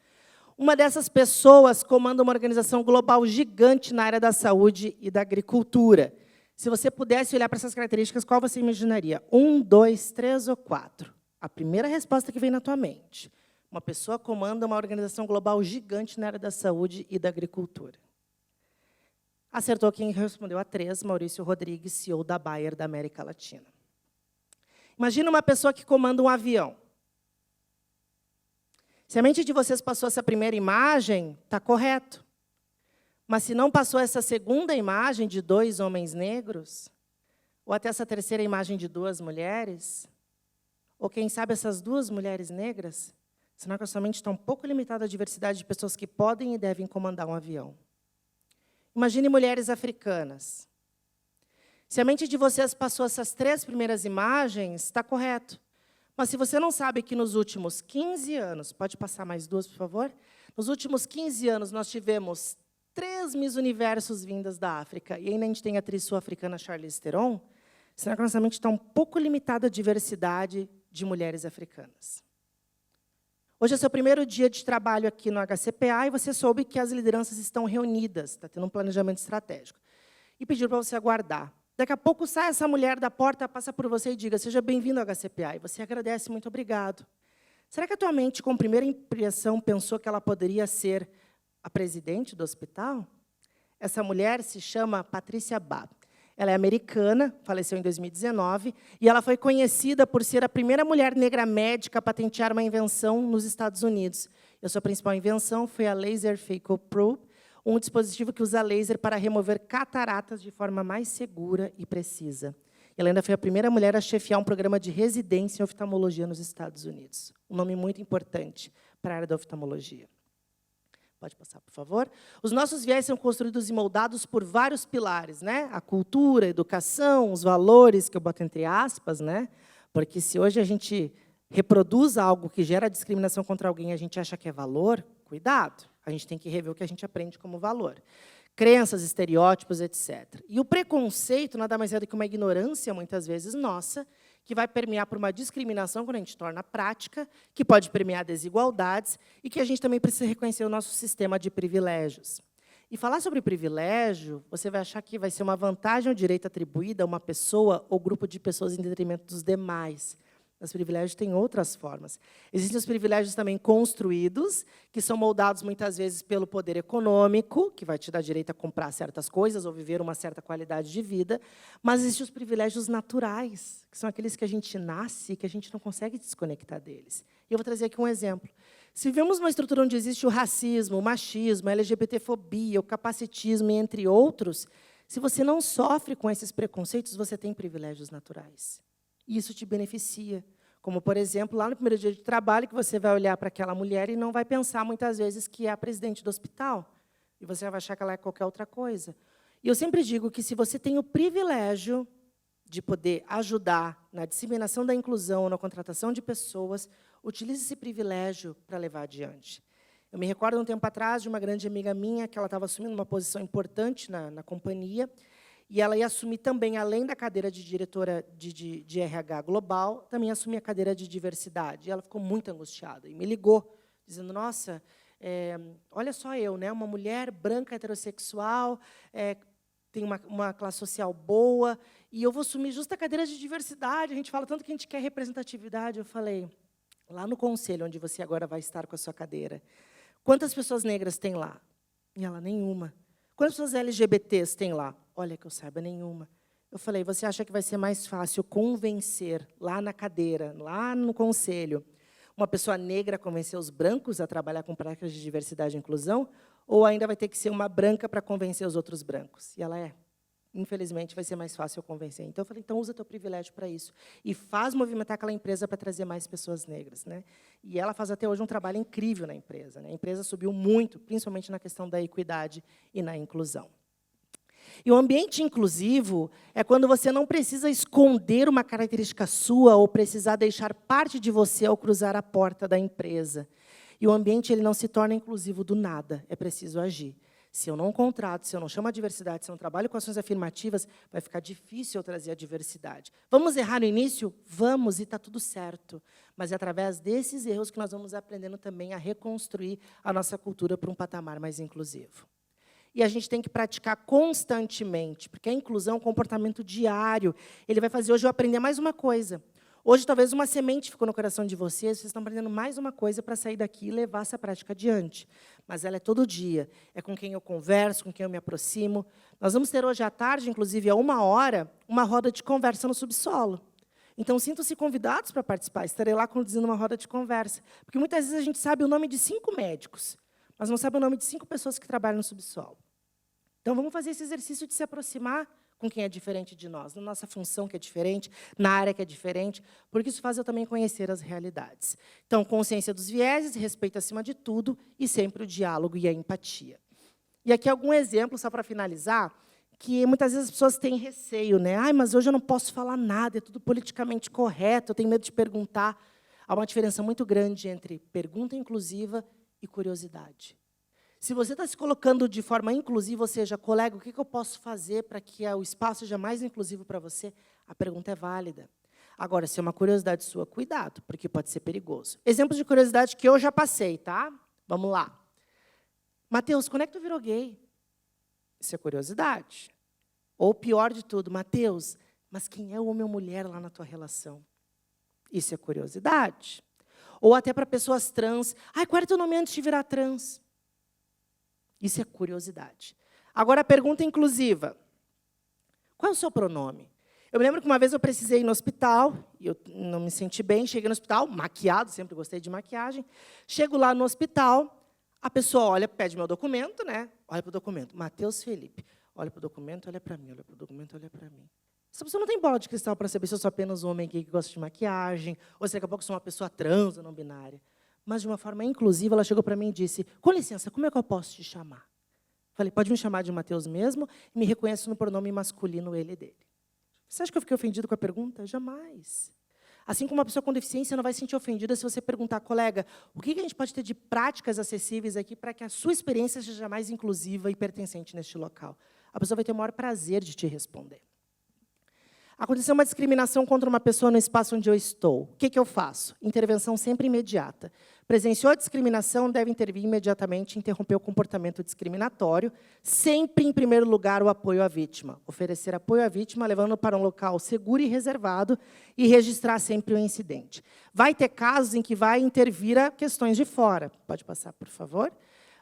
Uma dessas pessoas comanda uma organização global gigante na área da saúde e da agricultura. Se você pudesse olhar para essas características, qual você imaginaria? 1, 2, 3 ou 4? A primeira resposta que vem na tua mente. Uma pessoa comanda uma organização global gigante na área da saúde e da agricultura. Acertou quem respondeu a 3, Maurício Rodrigues, CEO da Bayer da América Latina. Imagina uma pessoa que comanda um avião. Se a mente de vocês passou essa primeira imagem, está correto. Mas se não passou essa segunda imagem de 2 homens negros, ou até essa terceira imagem de 2 mulheres, ou quem sabe essas 2 mulheres negras, senão que a sua mente está um pouco limitada à diversidade de pessoas que podem e devem comandar um avião. Imagine mulheres africanas. Se a mente de vocês passou essas 3 primeiras imagens, está correto. Mas se você não sabe que nos últimos 15 anos, pode passar mais 2, por favor? Nos últimos 15 anos, nós tivemos 3 Miss Universos vindas da África, e ainda a gente tem a atriz sul-africana Charlize Theron, será que nossa mente está um pouco limitada à diversidade de mulheres africanas? Hoje é seu primeiro dia de trabalho aqui no HCPA, e você soube que as lideranças estão reunidas, está tendo um planejamento estratégico, e pediram para você aguardar. Daqui a pouco sai essa mulher da porta, passa por você e diga, seja bem-vindo ao HCPA. E você agradece, muito obrigado. Será que a tua mente, com primeira impressão, pensou que ela poderia ser a presidente do hospital? Essa mulher se chama Patrícia Bab. Ela é americana, faleceu em 2019, e ela foi conhecida por ser a primeira mulher negra médica a patentear uma invenção nos Estados Unidos. E a sua principal invenção foi a Laser Phaco Probe, um dispositivo que usa laser para remover cataratas de forma mais segura e precisa. Ela ainda foi a primeira mulher a chefiar um programa de residência em oftalmologia nos Estados Unidos. Um nome muito importante para a área da oftalmologia. Pode passar, por favor. Os nossos viés são construídos e moldados por vários pilares, né? A cultura, a educação, os valores, que eu boto entre aspas, né? Porque se hoje a gente reproduz algo que gera discriminação contra alguém e a gente acha que é valor, cuidado. A gente tem que rever o que a gente aprende como valor. Crenças, estereótipos, etc. E o preconceito nada mais é do que uma ignorância, muitas vezes, nossa, que vai permear por uma discriminação, quando a gente torna prática, que pode permear desigualdades, e que a gente também precisa reconhecer o nosso sistema de privilégios. E falar sobre privilégio, você vai achar que vai ser uma vantagem ou direito atribuída a uma pessoa ou grupo de pessoas em detrimento dos demais. Os privilégios têm outras formas. Existem os privilégios também construídos, que são moldados muitas vezes pelo poder econômico, que vai te dar direito a comprar certas coisas ou viver uma certa qualidade de vida, mas existem os privilégios naturais, que são aqueles que a gente nasce e que a gente não consegue desconectar deles. E eu vou trazer aqui um exemplo. Se vivemos uma estrutura onde existe o racismo, o machismo, a LGBTfobia, o capacitismo, entre outros, se você não sofre com esses preconceitos, você tem privilégios naturais. E isso te beneficia. Como, por exemplo, lá no primeiro dia de trabalho, que você vai olhar para aquela mulher e não vai pensar, muitas vezes, que é a presidente do hospital. E você vai achar que ela é qualquer outra coisa. E eu sempre digo que, se você tem o privilégio de poder ajudar na disseminação da inclusão, na contratação de pessoas, utilize esse privilégio para levar adiante. Eu me recordo, um tempo atrás, de uma grande amiga minha, que ela estava assumindo uma posição importante na companhia, e ela ia assumir também, além da cadeira de diretora de RH global, também assumir a cadeira de diversidade. E ela ficou muito angustiada, e me ligou, dizendo, nossa, olha só eu, né, uma mulher branca, heterossexual, tem uma classe social boa, e eu vou assumir justo a cadeira de diversidade, a gente fala tanto que a gente quer representatividade. Eu falei, lá no conselho, onde você agora vai estar com a sua cadeira, quantas pessoas negras tem lá? E ela, nenhuma. Quantas pessoas LGBTs tem lá? Olha, que eu saiba, nenhuma. Eu falei, você acha que vai ser mais fácil convencer, lá na cadeira, lá no conselho, uma pessoa negra convencer os brancos a trabalhar com práticas de diversidade e inclusão, ou ainda vai ter que ser uma branca para convencer os outros brancos? E ela infelizmente, vai ser mais fácil eu convencer. Então, eu falei, então, usa teu privilégio para isso. E faz movimentar aquela empresa para trazer mais pessoas negras, né? E ela faz até hoje um trabalho incrível na empresa, né? A empresa subiu muito, principalmente na questão da equidade e na inclusão. E o ambiente inclusivo é quando você não precisa esconder uma característica sua ou precisar deixar parte de você ao cruzar a porta da empresa. E o ambiente ele não se torna inclusivo do nada, é preciso agir. Se eu não contrato, se eu não chamo a diversidade, se eu não trabalho com ações afirmativas, vai ficar difícil eu trazer a diversidade. Vamos errar no início? Vamos, e está tudo certo. Mas é através desses erros que nós vamos aprendendo também a reconstruir a nossa cultura para um patamar mais inclusivo. E a gente tem que praticar constantemente, porque a inclusão é um comportamento diário. Ele vai fazer hoje eu aprender mais uma coisa. Hoje, talvez, uma semente ficou no coração de vocês estão aprendendo mais uma coisa para sair daqui e levar essa prática adiante. Mas ela é todo dia, é com quem eu converso, com quem eu me aproximo. Nós vamos ter hoje à tarde, inclusive, a 1h, uma roda de conversa no subsolo. Então, sintam-se convidados para participar. Estarei lá conduzindo uma roda de conversa. Porque, muitas vezes, a gente sabe o nome de 5 médicos, mas não sabe o nome de 5 pessoas que trabalham no subsolo. Então, vamos fazer esse exercício de se aproximar com quem é diferente de nós, na nossa função que é diferente, na área que é diferente, porque isso faz eu também conhecer as realidades. Então, consciência dos vieses, respeito acima de tudo, e sempre o diálogo e a empatia. E aqui algum exemplo, só para finalizar, que muitas vezes as pessoas têm receio, né? Ai, mas hoje eu não posso falar nada, é tudo politicamente correto, eu tenho medo de perguntar. Há uma diferença muito grande entre pergunta inclusiva e curiosidade. Se você está se colocando de forma inclusiva, ou seja, colega, o que eu posso fazer para que o espaço seja mais inclusivo para você? A pergunta é válida. Agora, se é uma curiosidade sua, cuidado, porque pode ser perigoso. Exemplos de curiosidade que eu já passei, tá? Vamos lá. Mateus, quando é que tu virou gay? Isso é curiosidade. Ou pior de tudo, Mateus, mas quem é o homem ou mulher lá na tua relação? Isso é curiosidade. Ou até para pessoas trans. Ai, qual era o teu nome antes de virar trans? Isso é curiosidade. Agora, a pergunta inclusiva. Qual é o seu pronome? Eu me lembro que uma vez eu precisei ir no hospital, e eu não me senti bem, cheguei no hospital, maquiado, sempre gostei de maquiagem. Chego lá no hospital, a pessoa olha, pede meu documento, né? Olha para o documento. Mateus Felipe. Olha para o documento, olha para mim. Olha para o documento, olha para mim. Essa pessoa não tem bola de cristal para saber se eu sou apenas um homem que gosta de maquiagem, ou se daqui a pouco eu sou uma pessoa trans ou não binária. Mas, de uma forma inclusiva, ela chegou para mim e disse, com licença, como é que eu posso te chamar? Falei, pode me chamar de Mateus mesmo, e me reconheço no pronome masculino ele e dele. Você acha que eu fiquei ofendido com a pergunta? Jamais. Assim como uma pessoa com deficiência não vai se sentir ofendida se você perguntar, colega, o que a gente pode ter de práticas acessíveis aqui para que a sua experiência seja mais inclusiva e pertencente neste local? A pessoa vai ter o maior prazer de te responder. Aconteceu uma discriminação contra uma pessoa no espaço onde eu estou. O que eu faço? Intervenção sempre imediata. Presenciou a discriminação, deve intervir imediatamente e interromper o comportamento discriminatório, sempre, em primeiro lugar, o apoio à vítima. Oferecer apoio à vítima, levando para um local seguro e reservado, e registrar sempre o incidente. Vai ter casos em que vai intervir a questões de fora. Pode passar, por favor?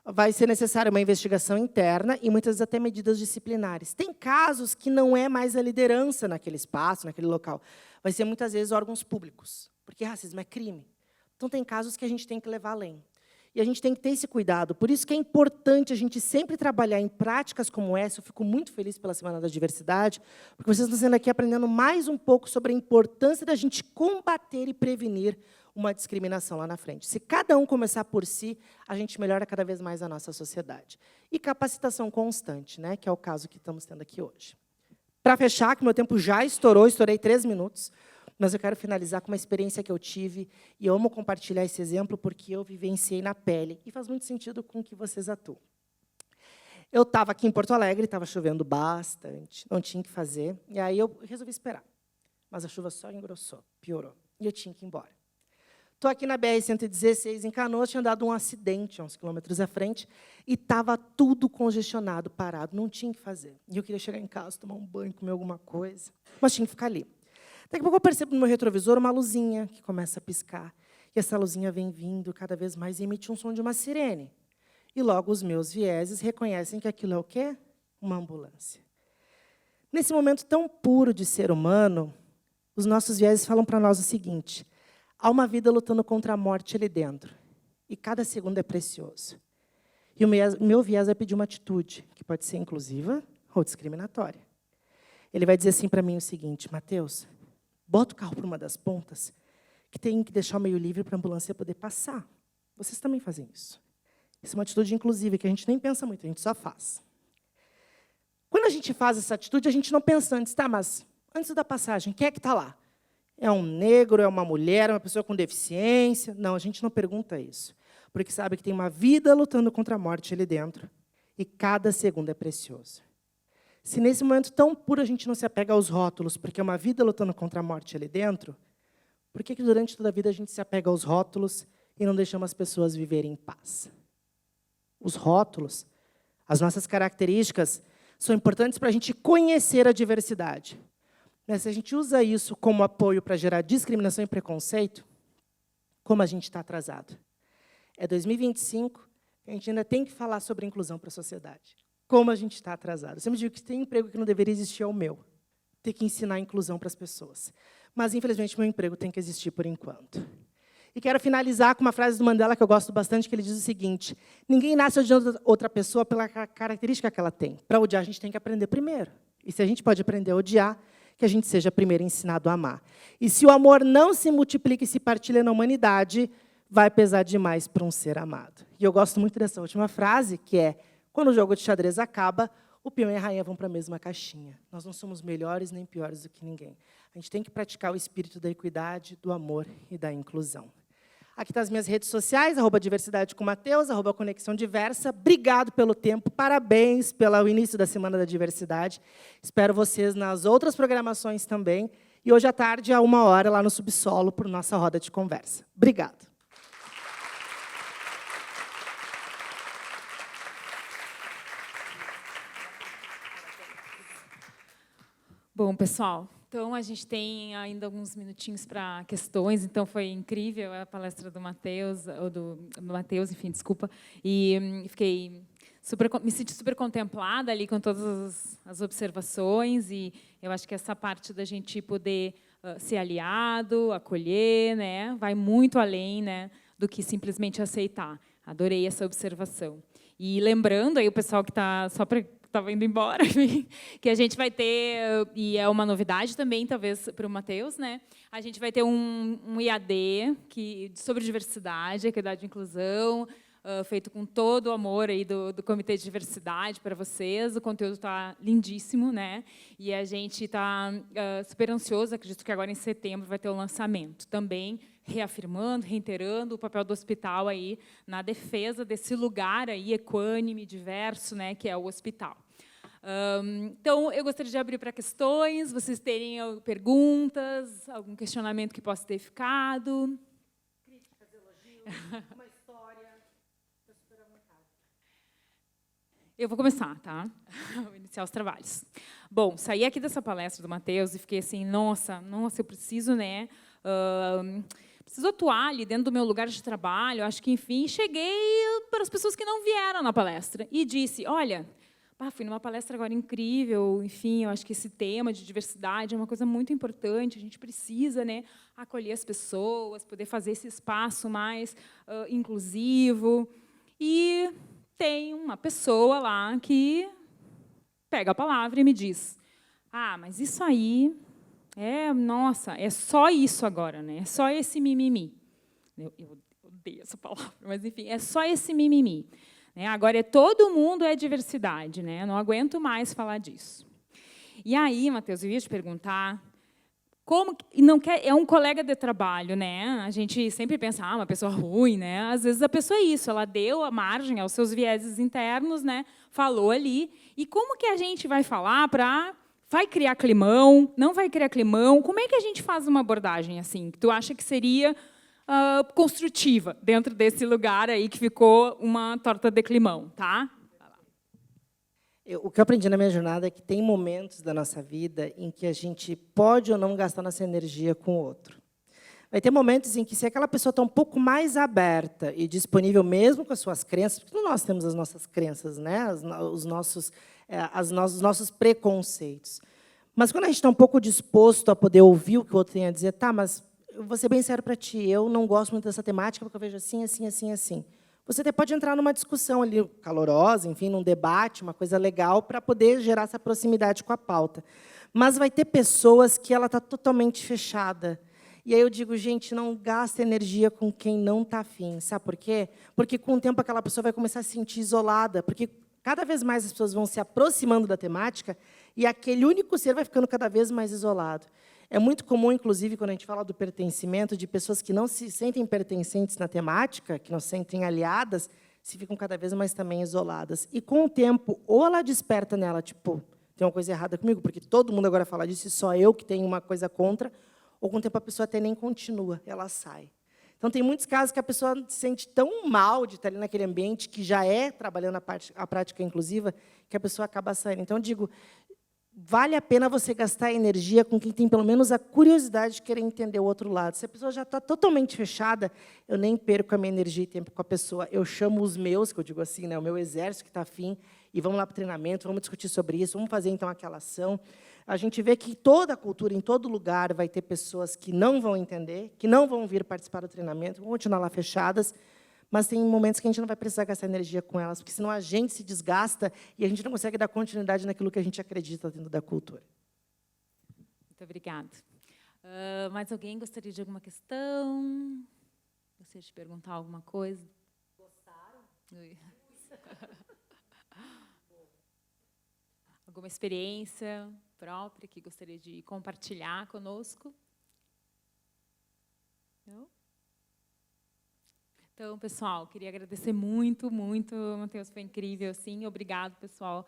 Vai ser necessária uma investigação interna e, muitas vezes, até medidas disciplinares. Tem casos que não é mais a liderança naquele espaço, naquele local. Vai ser, muitas vezes, órgãos públicos, porque racismo é crime. Então, tem casos que a gente tem que levar além. E a gente tem que ter esse cuidado. Por isso que é importante a gente sempre trabalhar em práticas como essa. Eu fico muito feliz pela Semana da Diversidade, porque vocês estão sendo aqui aprendendo mais um pouco sobre a importância da gente combater e prevenir uma discriminação lá na frente. Se cada um começar por si, a gente melhora cada vez mais a nossa sociedade. E capacitação constante, né, que é o caso que estamos tendo aqui hoje. Para fechar, que meu tempo já estourou, estourei 3 minutos, mas eu quero finalizar com uma experiência que eu tive, e eu amo compartilhar esse exemplo porque eu vivenciei na pele, e faz muito sentido com o que vocês atuam. Eu estava aqui em Porto Alegre, estava chovendo bastante, não tinha o que fazer, e aí eu resolvi esperar. Mas a chuva só engrossou, piorou, e eu tinha que ir embora. Estou aqui na BR-116, em Canoas, tinha dado um acidente, a uns quilômetros à frente, e estava tudo congestionado, parado, não tinha o que fazer. E eu queria chegar em casa, tomar um banho, comer alguma coisa, mas tinha que ficar ali. Daqui a pouco eu percebo no meu retrovisor uma luzinha que começa a piscar. E essa luzinha vem vindo cada vez mais e emite um som de uma sirene. E logo os meus vieses reconhecem que aquilo é o quê? Uma ambulância. Nesse momento tão puro de ser humano, os nossos vieses falam para nós o seguinte: há uma vida lutando contra a morte ali dentro. E cada segundo é precioso. E o meu viés vai pedir uma atitude, que pode ser inclusiva ou discriminatória. Ele vai dizer assim para mim o seguinte: Mateus, bota o carro para uma das pontas, que tem que deixar o meio livre para a ambulância poder passar. Vocês também fazem isso. Isso é uma atitude inclusiva, que a gente nem pensa muito, a gente só faz. Quando a gente faz essa atitude, a gente não pensa antes, tá, mas antes da passagem, quem é que está lá? É um negro, é uma mulher, é uma pessoa com deficiência? Não, a gente não pergunta isso, porque sabe que tem uma vida lutando contra a morte ali dentro, e cada segundo é precioso. Se nesse momento tão puro a gente não se apega aos rótulos, porque é uma vida lutando contra a morte ali dentro, por que durante toda a vida a gente se apega aos rótulos e não deixamos as pessoas viverem em paz? Os rótulos, as nossas características, são importantes para a gente conhecer a diversidade. Mas se a gente usa isso como apoio para gerar discriminação e preconceito, como a gente está atrasado. É 2025, a gente ainda tem que falar sobre inclusão para a sociedade. Como a gente está atrasado. Eu sempre digo que tem emprego que não deveria existir é o meu. Ter que ensinar a inclusão para as pessoas. Mas, infelizmente, meu emprego tem que existir por enquanto. E quero finalizar com uma frase do Mandela que eu gosto bastante, que ele diz o seguinte: ninguém nasce odiando outra pessoa pela característica que ela tem. Para odiar, a gente tem que aprender primeiro. E se a gente pode aprender a odiar, que a gente seja primeiro ensinado a amar. E se o amor não se multiplica e se partilha na humanidade, vai pesar demais para um ser amado. E eu gosto muito dessa última frase, que é: quando o jogo de xadrez acaba, o peão e a rainha vão para a mesma caixinha. Nós não somos melhores nem piores do que ninguém. A gente tem que praticar o espírito da equidade, do amor e da inclusão. Aqui estão as minhas redes sociais, @Diversidade com Mateus, @Conexão Diversa. Obrigado pelo tempo, parabéns pelo início da Semana da Diversidade. Espero vocês nas outras programações também. E hoje à tarde, à 13h, lá no Subsolo, por nossa roda de conversa. Obrigado. Bom, pessoal, então a gente tem ainda alguns minutinhos para questões, então foi incrível a palestra do Mateus, ou do Mateus, enfim, desculpa, e me senti super contemplada ali com todas as observações, e eu acho que essa parte da gente poder ser aliado, acolher, né, vai muito além, né, do que simplesmente aceitar. Adorei essa observação. E lembrando aí o pessoal que está só para estava indo embora, que a gente vai ter, e é uma novidade também, talvez, para o Mateus, né? A gente vai ter um IAD sobre diversidade, equidade e inclusão, feito com todo o amor aí do Comitê de Diversidade para vocês. O conteúdo está lindíssimo, né? E a gente está super ansioso, acredito que agora em setembro vai ter o lançamento. Também reafirmando, reiterando o papel do hospital aí na defesa desse lugar aí equânime, diverso, né, que é o hospital. Então, eu gostaria de abrir para questões, vocês terem perguntas, algum questionamento que possa ter ficado. Críticas, elogios, uma história. Estou super à vontade. Eu vou começar, tá? Vou iniciar os trabalhos. Bom, saí aqui dessa palestra do Mateus e fiquei assim, nossa, eu preciso, né? Preciso atuar ali dentro do meu lugar de trabalho. Acho que, enfim, cheguei para as pessoas que não vieram na palestra e disse: olha, fui numa palestra agora incrível, enfim, eu acho que esse tema de diversidade é uma coisa muito importante, a gente precisa, né, acolher as pessoas, poder fazer esse espaço mais inclusivo. E tem uma pessoa lá que pega a palavra e me diz, mas isso aí, nossa, é só isso agora, né? É só esse mimimi. Eu odeio essa palavra, mas, enfim, é só esse mimimi. Agora, todo mundo é diversidade, né? Eu não aguento mais falar disso. E aí, Matheus, eu ia te perguntar, como não quer, é um colega de trabalho, né? A gente sempre pensa, uma pessoa ruim, né? Às vezes a pessoa é isso, ela deu a margem aos seus vieses internos, né? Falou ali. E como que a gente vai falar para... Vai criar climão? Não vai criar climão? Como é que a gente faz uma abordagem assim? Que tu acha que seria construtiva dentro desse lugar aí que ficou uma torta de climão, tá? O que eu aprendi na minha jornada é que tem momentos da nossa vida em que a gente pode ou não gastar nossa energia com o outro. Vai ter momentos em que, se aquela pessoa está um pouco mais aberta e disponível mesmo com as suas crenças, porque nós temos as nossas crenças, né? os nossos preconceitos. Mas quando a gente está um pouco disposto a poder ouvir o que o outro tem a dizer, tá, mas eu vou ser bem sério para ti, eu não gosto muito dessa temática porque eu vejo assim, assim, assim, assim. Você até pode entrar numa discussão ali calorosa, enfim, num debate, uma coisa legal, para poder gerar essa proximidade com a pauta. Mas vai ter pessoas que ela está totalmente fechada. E aí eu digo, gente, não gasta energia com quem não está afim. Sabe por quê? Porque, com o tempo, aquela pessoa vai começar a se sentir isolada, porque cada vez mais as pessoas vão se aproximando da temática e aquele único ser vai ficando cada vez mais isolado. É muito comum, inclusive, quando a gente fala do pertencimento, de pessoas que não se sentem pertencentes na temática, que não se sentem aliadas, se ficam cada vez mais também isoladas. E, com o tempo, ou ela desperta nela, tipo, tem uma coisa errada comigo, porque todo mundo agora fala disso e só eu que tenho uma coisa contra, ou, com o tempo, a pessoa até nem continua, ela sai. Então, tem muitos casos que a pessoa se sente tão mal de estar ali naquele ambiente, que já é trabalhando a prática inclusiva, que a pessoa acaba saindo. Então, eu digo, vale a pena você gastar energia com quem tem, pelo menos, a curiosidade de querer entender o outro lado. Se a pessoa já está totalmente fechada, eu nem perco a minha energia e tempo com a pessoa. Eu chamo os meus, que eu digo assim, né, o meu exército que está afim, e vamos lá para o treinamento, vamos discutir sobre isso, vamos fazer, então, aquela ação. A gente vê que toda a cultura, em todo lugar, vai ter pessoas que não vão entender, que não vão vir participar do treinamento, vão continuar lá fechadas, mas tem momentos que a gente não vai precisar gastar energia com elas, porque senão a gente se desgasta e a gente não consegue dar continuidade naquilo que a gente acredita dentro da cultura. Muito obrigada. Mais alguém gostaria de alguma questão? Gostaria de perguntar alguma coisa? Gostaram? Alguma experiência própria que gostaria de compartilhar conosco? Não? Então, pessoal, queria agradecer muito, muito, Matheus, foi incrível, assim, obrigado, pessoal,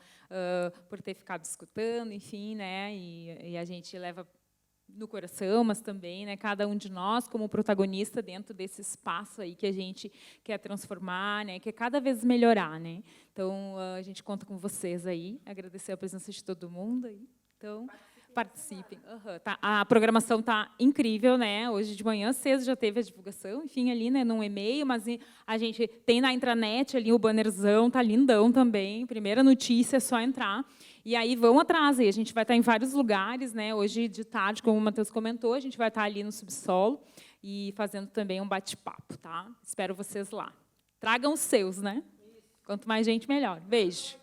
por ter ficado escutando, enfim, né, e a gente leva no coração, mas também, né, cada um de nós como protagonista dentro desse espaço aí que a gente quer transformar, né, quer cada vez melhorar, né. Então, a gente conta com vocês aí, agradecer a presença de todo mundo aí, então... Participem. Tá, a programação está incrível, né? Hoje de manhã cedo já teve a divulgação, enfim, ali, né, num e-mail, mas a gente tem na intranet ali o bannerzão, tá lindão também. Primeira notícia, é só entrar. E aí vão atrás, aí a gente vai estar em vários lugares, né? Hoje de tarde, como o Matheus comentou, a gente vai estar ali no subsolo e fazendo também um bate-papo, tá? Espero vocês lá. Tragam os seus, né? Quanto mais gente, melhor. Beijo.